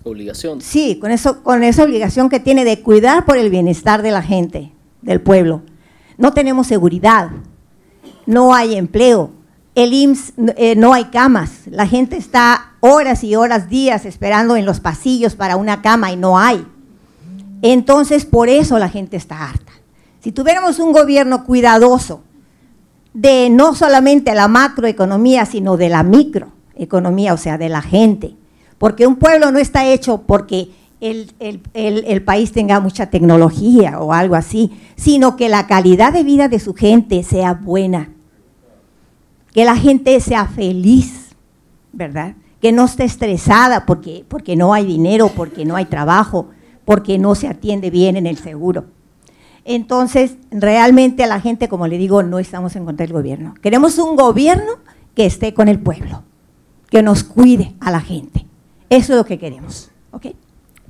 obligación. Sí, con esa obligación que tiene de cuidar por el bienestar de la gente, del pueblo. No tenemos seguridad, no hay empleo, el IMSS no hay camas, la gente está horas y horas, días esperando en los pasillos para una cama y no hay. Entonces, por eso la gente está harta. Si tuviéramos un gobierno cuidadoso de no solamente la macroeconomía, sino de la microeconomía, o sea, de la gente, porque un pueblo no está hecho porque el país tenga mucha tecnología o algo así, sino que la calidad de vida de su gente sea buena, que la gente sea feliz, ¿verdad? Que no esté estresada porque no hay dinero, porque no hay trabajo, porque no se atiende bien en el seguro. Entonces, realmente a la gente, como le digo, no estamos en contra del gobierno. Queremos un gobierno que esté con el pueblo, que nos cuide a la gente. Eso es lo que queremos. ¿Ok?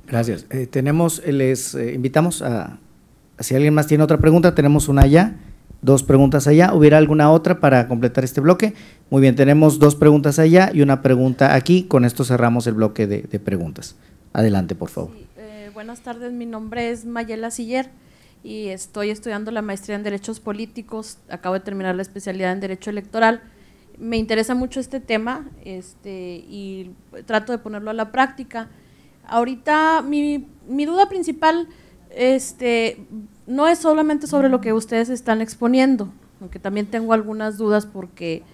Gracias. Les invitamos si alguien más tiene otra pregunta, tenemos una allá, 2 preguntas allá. ¿Hubiera alguna otra para completar este bloque? Muy bien, tenemos 2 preguntas allá y una pregunta aquí. Con esto cerramos el bloque de preguntas. Adelante, por favor. Sí, buenas tardes, mi nombre es Mayela Siller y estoy estudiando la maestría en Derechos Políticos. Acabo de terminar la especialidad en Derecho Electoral. Me interesa mucho este tema y trato de ponerlo a la práctica. Ahorita mi duda principal no es solamente sobre lo que ustedes están exponiendo, aunque también tengo algunas dudas porque,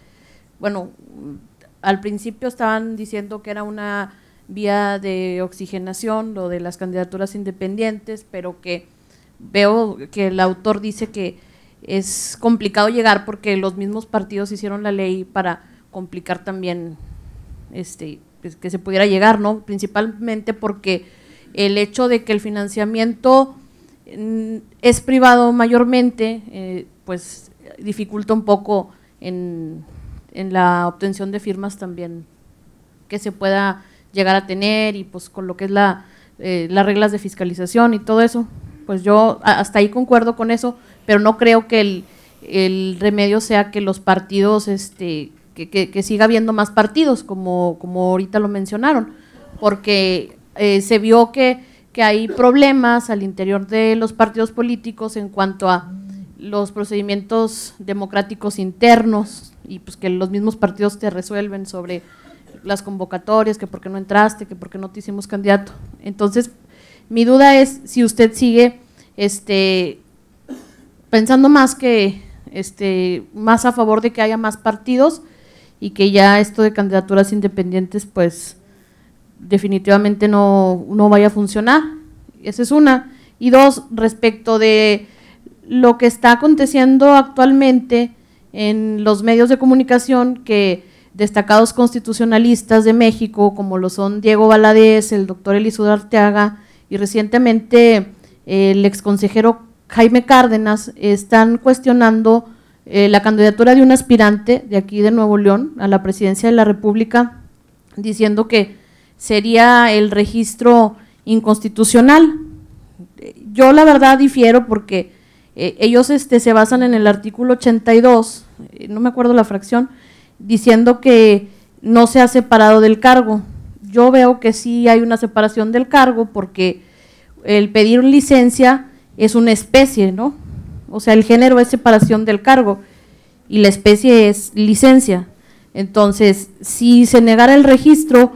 bueno, al principio estaban diciendo que era una vía de oxigenación, lo de las candidaturas independientes, pero que veo que el autor dice que es complicado llegar porque los mismos partidos hicieron la ley para complicar también pues, que se pudiera llegar, ¿no? Principalmente porque el hecho de que el financiamiento es privado mayormente, pues dificulta un poco en la obtención de firmas también que se pueda llegar a tener y pues con lo que es las reglas de fiscalización y todo eso. Pues yo hasta ahí concuerdo con eso, pero no creo que el remedio sea que los partidos, que siga habiendo más partidos, como ahorita lo mencionaron, porque se vio que hay problemas al interior de los partidos políticos en cuanto a los procedimientos democráticos internos y pues que los mismos partidos te resuelven sobre las convocatorias, que por qué no entraste, que por qué no te hicimos candidato. Entonces, mi duda es si usted sigue pensando más más a favor de que haya más partidos y que ya esto de candidaturas independientes pues definitivamente no vaya a funcionar. Esa es una. Y 2, respecto de lo que está aconteciendo actualmente en los medios de comunicación, que destacados constitucionalistas de México, como lo son Diego Valadez, el doctor Eliseo Arteaga y recientemente el exconsejero Jaime Cárdenas, están cuestionando la candidatura de un aspirante de aquí de Nuevo León a la presidencia de la República, diciendo que sería el registro inconstitucional. Yo la verdad difiero porque ellos se basan en el artículo 82, no me acuerdo la fracción, diciendo que no se ha separado del cargo. Yo veo que sí hay una separación del cargo porque el pedir licencia es una especie, ¿no? O sea, el género es separación del cargo y la especie es licencia. Entonces, si se negara el registro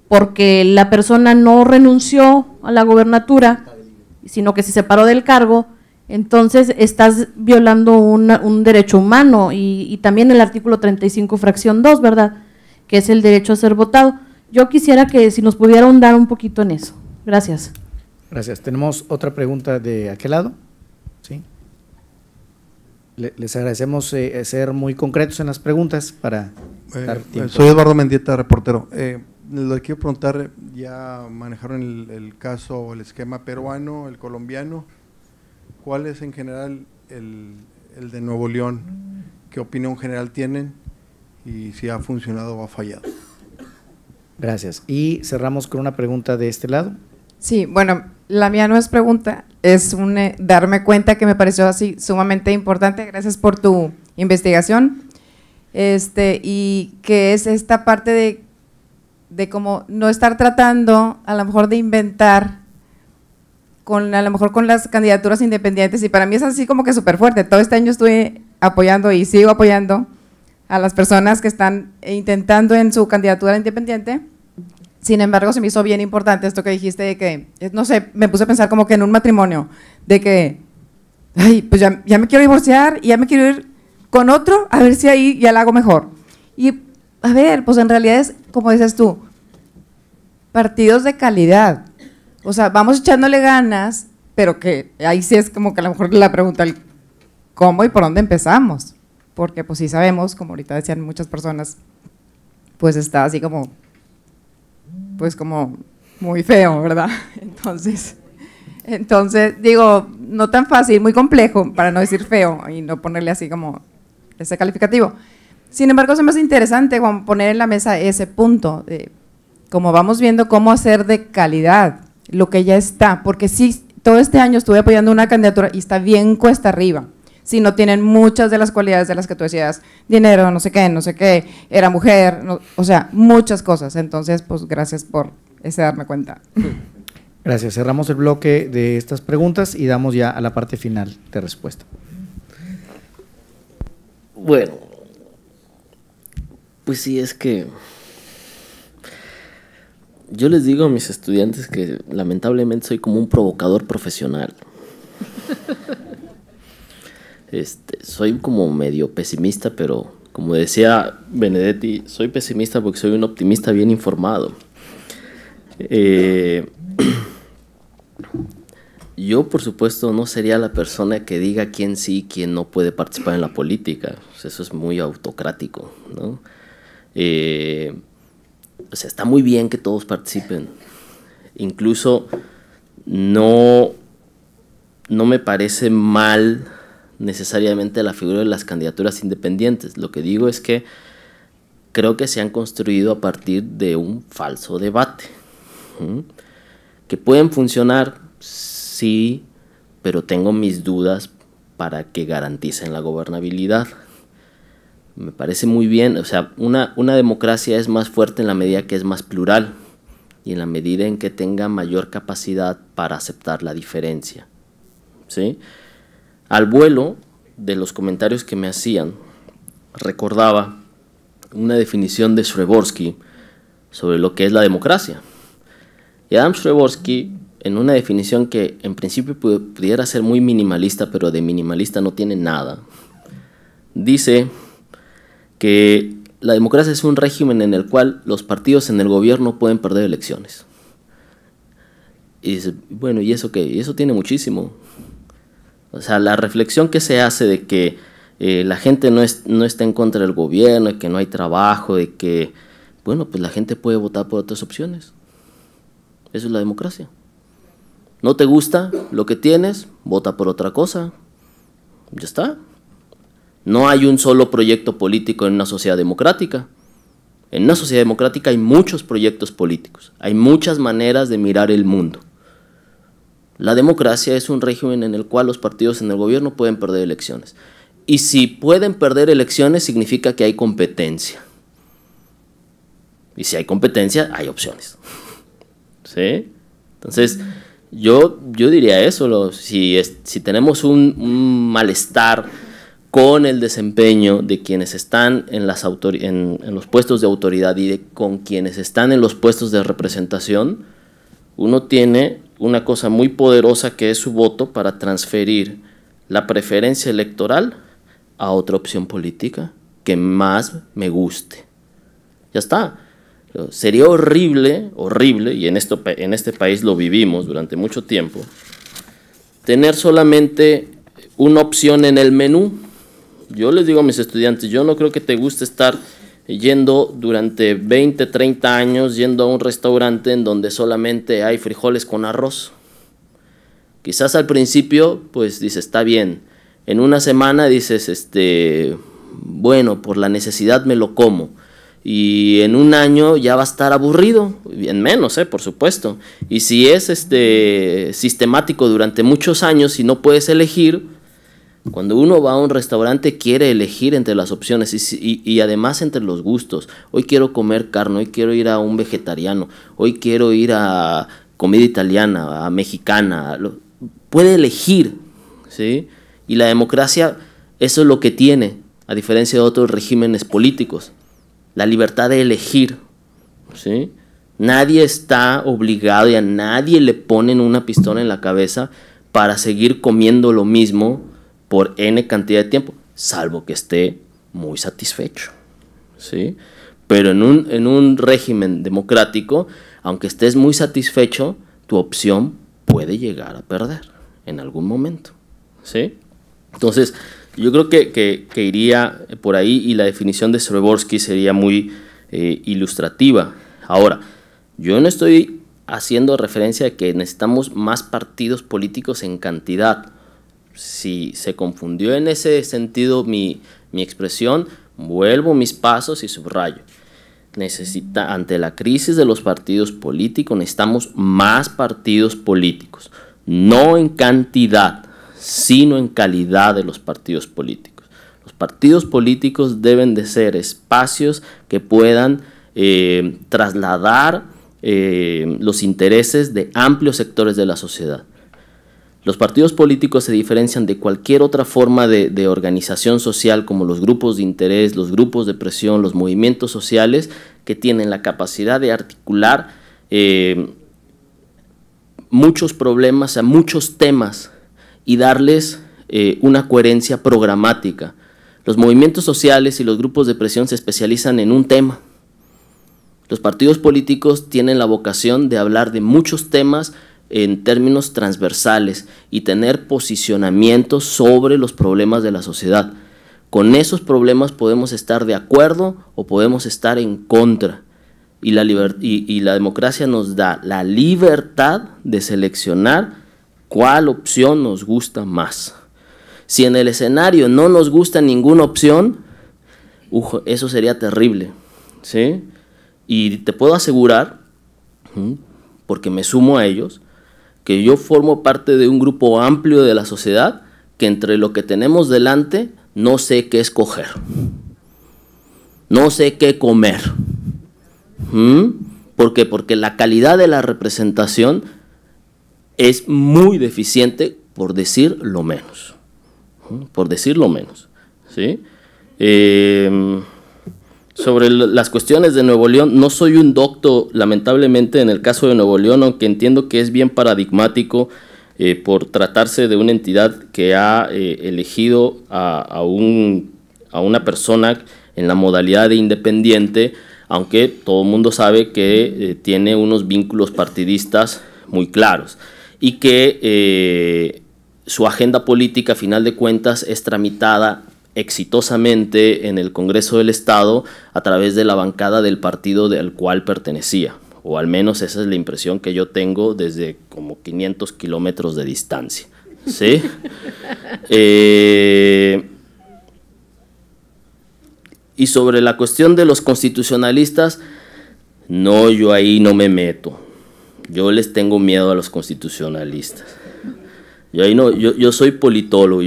porque la persona no renunció a la gobernatura, sino que se separó del cargo, entonces estás violando un derecho humano y también el artículo 35, fracción 2, ¿verdad?, que es el derecho a ser votado. Yo quisiera que si nos pudiera ahondar un poquito en eso. Gracias. Gracias. ¿Tenemos otra pregunta de aquel lado? Sí. Les agradecemos ser muy concretos en las preguntas para dar tiempo. Soy Eduardo Mendieta, reportero. Le quiero preguntar, ya manejaron el caso o el esquema peruano, el colombiano. ¿Cuál es en general el de Nuevo León? ¿Qué opinión general tienen? Y si ha funcionado o ha fallado. Gracias. Y cerramos con una pregunta de este lado. Sí, bueno, la mía no es pregunta, es darme cuenta que me pareció así sumamente importante. Gracias por tu investigación. Y que es esta parte de como no estar tratando a lo mejor de inventar a lo mejor con las candidaturas independientes, y para mí es así como que súper fuerte. Todo este año estuve apoyando y sigo apoyando a las personas que están intentando en su candidatura independiente. Sin embargo, se me hizo bien importante esto que dijiste de que, no sé, me puse a pensar como que en un matrimonio, de que, ay, pues ya me quiero divorciar y ya me quiero ir con otro, a ver si ahí ya la hago mejor. Y a ver, pues en realidad es, como dices tú, partidos de calidad. O sea, vamos echándole ganas, pero que ahí sí es como que a lo mejor la pregunta, ¿cómo y por dónde empezamos? Porque pues sí sabemos, como ahorita decían muchas personas, pues está así como, pues como muy feo, ¿verdad? Entonces, digo, no tan fácil, muy complejo, para no decir feo y no ponerle así como ese calificativo. Sin embargo, se me hace interesante como poner en la mesa ese punto, como vamos viendo cómo hacer de calidad lo que ya está, porque sí, todo este año estuve apoyando una candidatura y está bien cuesta arriba. Si no tienen muchas de las cualidades de las que tú decías, dinero, no sé qué, era mujer, no, o sea, muchas cosas. Entonces, pues gracias por ese darme cuenta. Gracias. Cerramos el bloque de estas preguntas y damos ya a la parte final de respuesta. Bueno, pues sí, es que yo les digo a mis estudiantes que lamentablemente soy como un provocador profesional. Soy como medio pesimista, pero como decía Benedetti, soy pesimista porque soy un optimista bien informado. Yo, por supuesto, no sería la persona que diga quién sí y quién no puede participar en la política. O sea, eso es muy autocrático, ¿no? O sea, está muy bien que todos participen. Incluso no me parece mal necesariamente la figura de las candidaturas independientes. Lo que digo es que creo que se han construido a partir de un falso debate. Que pueden funcionar, sí, pero tengo mis dudas para que garanticen la gobernabilidad. Me parece muy bien, o sea, una democracia es más fuerte en la medida que es más plural y en la medida en que tenga mayor capacidad para aceptar la diferencia, ¿sí? Al vuelo de los comentarios que me hacían, recordaba una definición de Shreborsky sobre lo que es la democracia. Y Adam Shreborsky, en una definición que en principio pudiera ser muy minimalista, pero de minimalista no tiene nada, dice que la democracia es un régimen en el cual los partidos en el gobierno pueden perder elecciones. Y dice, bueno, ¿y eso qué? Y eso tiene muchísimo. O sea, la reflexión que se hace de que la gente no está en contra del gobierno, de que no hay trabajo, de que, bueno, pues la gente puede votar por otras opciones. Eso es la democracia. ¿No te gusta lo que tienes? Vota por otra cosa. Ya está. No hay un solo proyecto político en una sociedad democrática. En una sociedad democrática hay muchos proyectos políticos. Hay muchas maneras de mirar el mundo. La democracia es un régimen en el cual los partidos en el gobierno pueden perder elecciones. Y si pueden perder elecciones significa que hay competencia. Y si hay competencia, hay opciones. ¿Sí? Entonces, yo diría eso, si tenemos un malestar con el desempeño de quienes están en los puestos de autoridad y con quienes están en los puestos de representación, uno tiene una cosa muy poderosa que es su voto para transferir la preferencia electoral a otra opción política que más me guste. Ya está. Sería horrible, y en este país lo vivimos durante mucho tiempo, tener solamente una opción en el menú. Yo les digo a mis estudiantes, yo no creo que te guste estar yendo durante 20, 30 años, yendo a un restaurante en donde solamente hay frijoles con arroz. Quizás al principio, pues dices, está bien. En una semana dices, bueno, por la necesidad me lo como. Y en un año ya va a estar aburrido, en menos, por supuesto. Y si es sistemático durante muchos años y no puedes elegir, cuando uno va a un restaurante quiere elegir entre las opciones y además entre los gustos. Hoy quiero comer carne, hoy quiero ir a un vegetariano, hoy quiero ir a comida italiana, a mexicana. Puede elegir, ¿sí? Y la democracia, eso es lo que tiene, a diferencia de otros regímenes políticos. La libertad de elegir, ¿sí? Nadie está obligado y a nadie le ponen una pistola en la cabeza para seguir comiendo lo mismo por N cantidad de tiempo, salvo que esté muy satisfecho, ¿sí? Pero en un régimen democrático, aunque estés muy satisfecho, tu opción puede llegar a perder en algún momento, ¿sí? Entonces, yo creo que iría por ahí y la definición de Sreborski sería muy ilustrativa. Ahora, yo no estoy haciendo referencia a que necesitamos más partidos políticos en cantidad. Si se confundió en ese sentido mi expresión, vuelvo mis pasos y subrayo. Ante la crisis de los partidos políticos necesitamos más partidos políticos, no en cantidad, sino en calidad de los partidos políticos. Los partidos políticos deben de ser espacios que puedan trasladar los intereses de amplios sectores de la sociedad. Los partidos políticos se diferencian de cualquier otra forma de organización social, como los grupos de interés, los grupos de presión, los movimientos sociales, que tienen la capacidad de articular muchos problemas, a muchos temas, y darles una coherencia programática. Los movimientos sociales y los grupos de presión se especializan en un tema. Los partidos políticos tienen la vocación de hablar de muchos temas en términos transversales y tener posicionamientos sobre los problemas de la sociedad. Con esos problemas podemos estar de acuerdo o podemos estar en contra. Y la democracia nos da la libertad de seleccionar cuál opción nos gusta más. Si en el escenario no nos gusta ninguna opción, eso sería terrible, ¿sí? Y te puedo asegurar, porque me sumo a ellos, que yo formo parte de un grupo amplio de la sociedad que entre lo que tenemos delante no sé qué escoger, no sé qué comer. ¿Por qué? Porque la calidad de la representación es muy deficiente, por decir lo menos. Por decir lo menos, ¿sí? Sobre las cuestiones de Nuevo León, no soy un docto, lamentablemente, en el caso de Nuevo León, aunque entiendo que es bien paradigmático por tratarse de una entidad que ha elegido a una persona en la modalidad de independiente, aunque todo el mundo sabe que tiene unos vínculos partidistas muy claros y que su agenda política, a final de cuentas, es tramitada exitosamente en el Congreso del Estado a través de la bancada del partido al cual pertenecía, o al menos esa es la impresión que yo tengo desde como 500 kilómetros de distancia, ¿sí? Y sobre la cuestión de los constitucionalistas, no, yo ahí no me meto. Yo les tengo miedo a los constitucionalistas. Yo soy politólogo.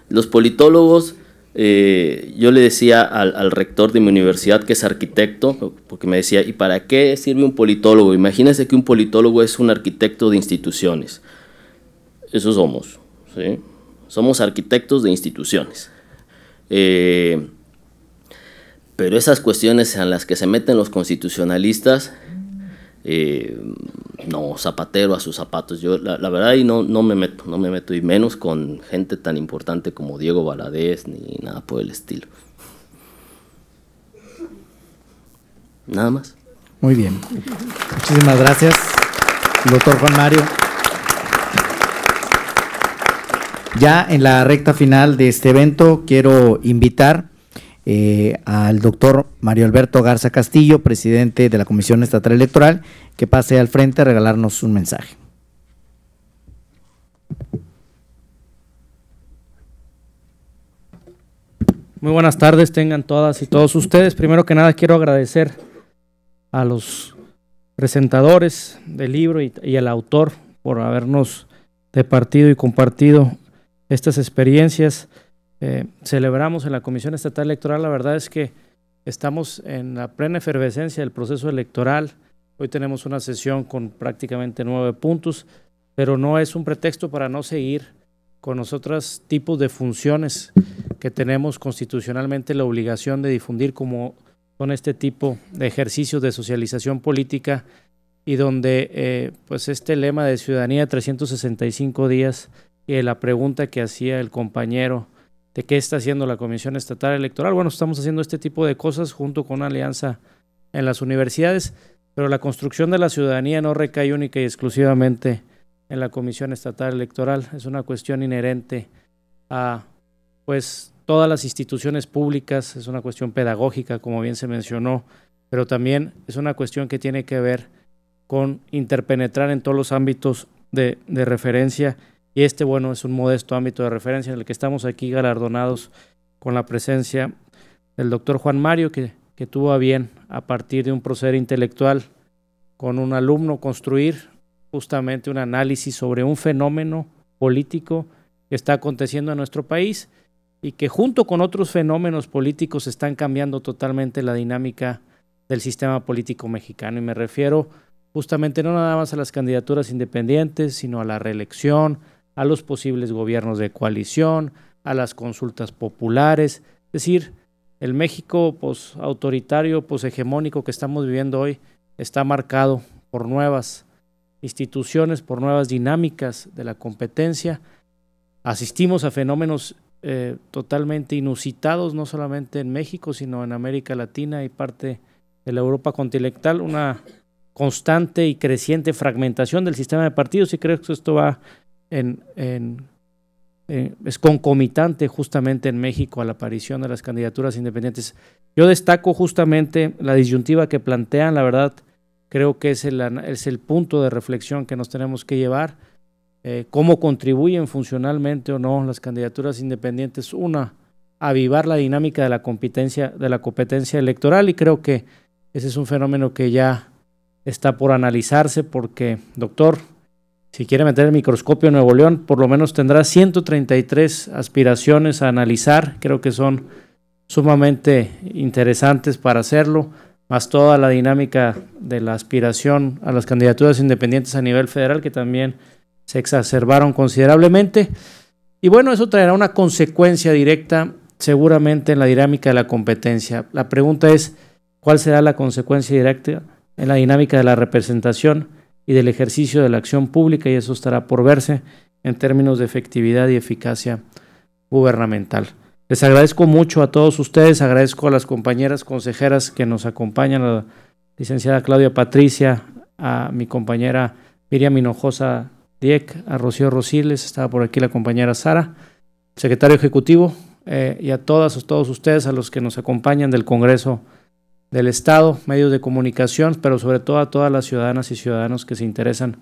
Los politólogos yo le decía al rector de mi universidad, que es arquitecto, porque me decía, ¿y para qué sirve un politólogo? Imagínense que un politólogo es un arquitecto de instituciones. Eso somos, ¿sí? Somos arquitectos de instituciones. Pero esas cuestiones en las que se meten los constitucionalistas, no, zapatero a sus zapatos. Yo la verdad y no me meto, y menos con gente tan importante como Diego Valadez ni nada por el estilo. Nada más. Muy bien. Muchísimas gracias, doctor Juan Mario. Ya en la recta final de este evento quiero invitar al doctor Mario Alberto Garza Castillo, presidente de la Comisión Estatal Electoral, que pase al frente a regalarnos un mensaje. Muy buenas tardes, tengan todas y todos ustedes. Primero que nada quiero agradecer a los presentadores del libro y al autor por habernos departido y compartido estas experiencias. Celebramos en la Comisión Estatal Electoral, la verdad es que estamos en la plena efervescencia del proceso electoral. Hoy tenemos una sesión con prácticamente 9 puntos, pero no es un pretexto para no seguir con los otros tipos de funciones que tenemos constitucionalmente la obligación de difundir, como son este tipo de ejercicios de socialización política, y donde pues este lema de ciudadanía de 365 días y la pregunta que hacía el compañero de qué está haciendo la Comisión Estatal Electoral. Bueno, estamos haciendo este tipo de cosas junto con una alianza en las universidades, pero la construcción de la ciudadanía no recae única y exclusivamente en la Comisión Estatal Electoral. Es una cuestión inherente a pues todas las instituciones públicas, es una cuestión pedagógica, como bien se mencionó, pero también es una cuestión que tiene que ver con interpenetrar en todos los ámbitos de referencia. Y bueno, es un modesto ámbito de referencia en el que estamos aquí galardonados con la presencia del doctor Juan Mario, que tuvo a bien, a partir de un proceder intelectual con un alumno, construir justamente un análisis sobre un fenómeno político que está aconteciendo en nuestro país y que junto con otros fenómenos políticos están cambiando totalmente la dinámica del sistema político mexicano. Y me refiero justamente no nada más a las candidaturas independientes, sino a la reelección, a los posibles gobiernos de coalición, a las consultas populares. Es decir, el México autoritario, hegemónico que estamos viviendo hoy está marcado por nuevas instituciones, por nuevas dinámicas de la competencia. Asistimos a fenómenos totalmente inusitados, no solamente en México, sino en América Latina y parte de la Europa continental, una constante y creciente fragmentación del sistema de partidos, y creo que esto va es concomitante justamente en México a la aparición de las candidaturas independientes. Yo destaco justamente la disyuntiva que plantean, la verdad creo que es el punto de reflexión que nos tenemos que llevar, cómo contribuyen funcionalmente o no las candidaturas independientes, a avivar la dinámica de la competencia electoral, y creo que ese es un fenómeno que ya está por analizarse, porque, doctor, si quiere meter el microscopio en Nuevo León, por lo menos tendrá 133 aspiraciones a analizar. Creo que son sumamente interesantes para hacerlo, más toda la dinámica de la aspiración a las candidaturas independientes a nivel federal, que también se exacerbaron considerablemente. Y bueno, eso traerá una consecuencia directa seguramente en la dinámica de la competencia. La pregunta es, ¿cuál será la consecuencia directa en la dinámica de la representación y del ejercicio de la acción pública? Y eso estará por verse en términos de efectividad y eficacia gubernamental. Les agradezco mucho a todos ustedes, agradezco a las compañeras consejeras que nos acompañan, a la licenciada Claudia Patricia, a mi compañera Miriam Hinojosa Dieck, a Rocío Rosiles, estaba por aquí la compañera Sara, secretario ejecutivo, y a todos ustedes, a los que nos acompañan del Congreso del Estado, medios de comunicación, pero sobre todo a todas las ciudadanas y ciudadanos que se interesan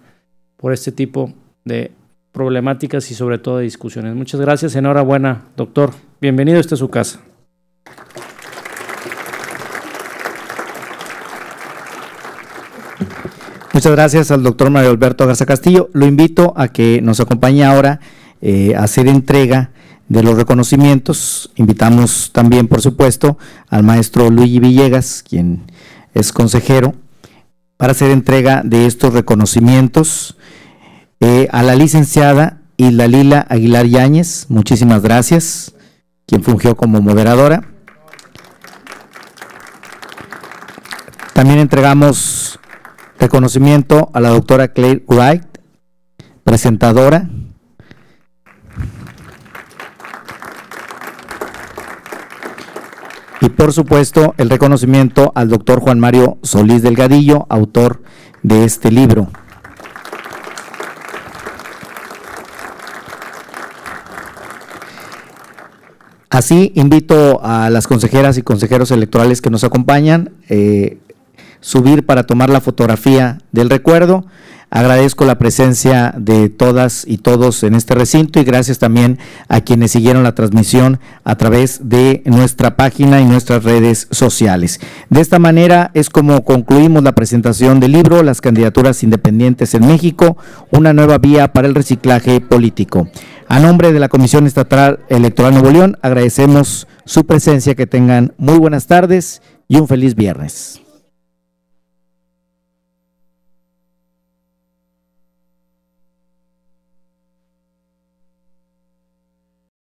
por este tipo de problemáticas y sobre todo de discusiones. Muchas gracias, enhorabuena, doctor. Bienvenido, esta es su casa. Muchas gracias al doctor Mario Alberto Garza Castillo. Lo invito a que nos acompañe ahora a hacer entrega de los reconocimientos, invitamos también, por supuesto, al maestro Luigi Villegas, quien es consejero, para hacer entrega de estos reconocimientos. A la licenciada Hilda Lila Aguilar Yáñez, muchísimas gracias, quien fungió como moderadora. También entregamos reconocimiento a la doctora Claire Wright, presentadora. Y por supuesto el reconocimiento al doctor Juan Mario Solís Delgadillo, autor de este libro. Así invito a las consejeras y consejeros electorales que nos acompañan subir para tomar la fotografía del recuerdo. Agradezco la presencia de todas y todos en este recinto y gracias también a quienes siguieron la transmisión a través de nuestra página y nuestras redes sociales. De esta manera es como concluimos la presentación del libro Las candidaturas independientes en México, una nueva vía para el reciclaje político. A nombre de la Comisión Estatal Electoral Nuevo León, agradecemos su presencia, que tengan muy buenas tardes y un feliz viernes.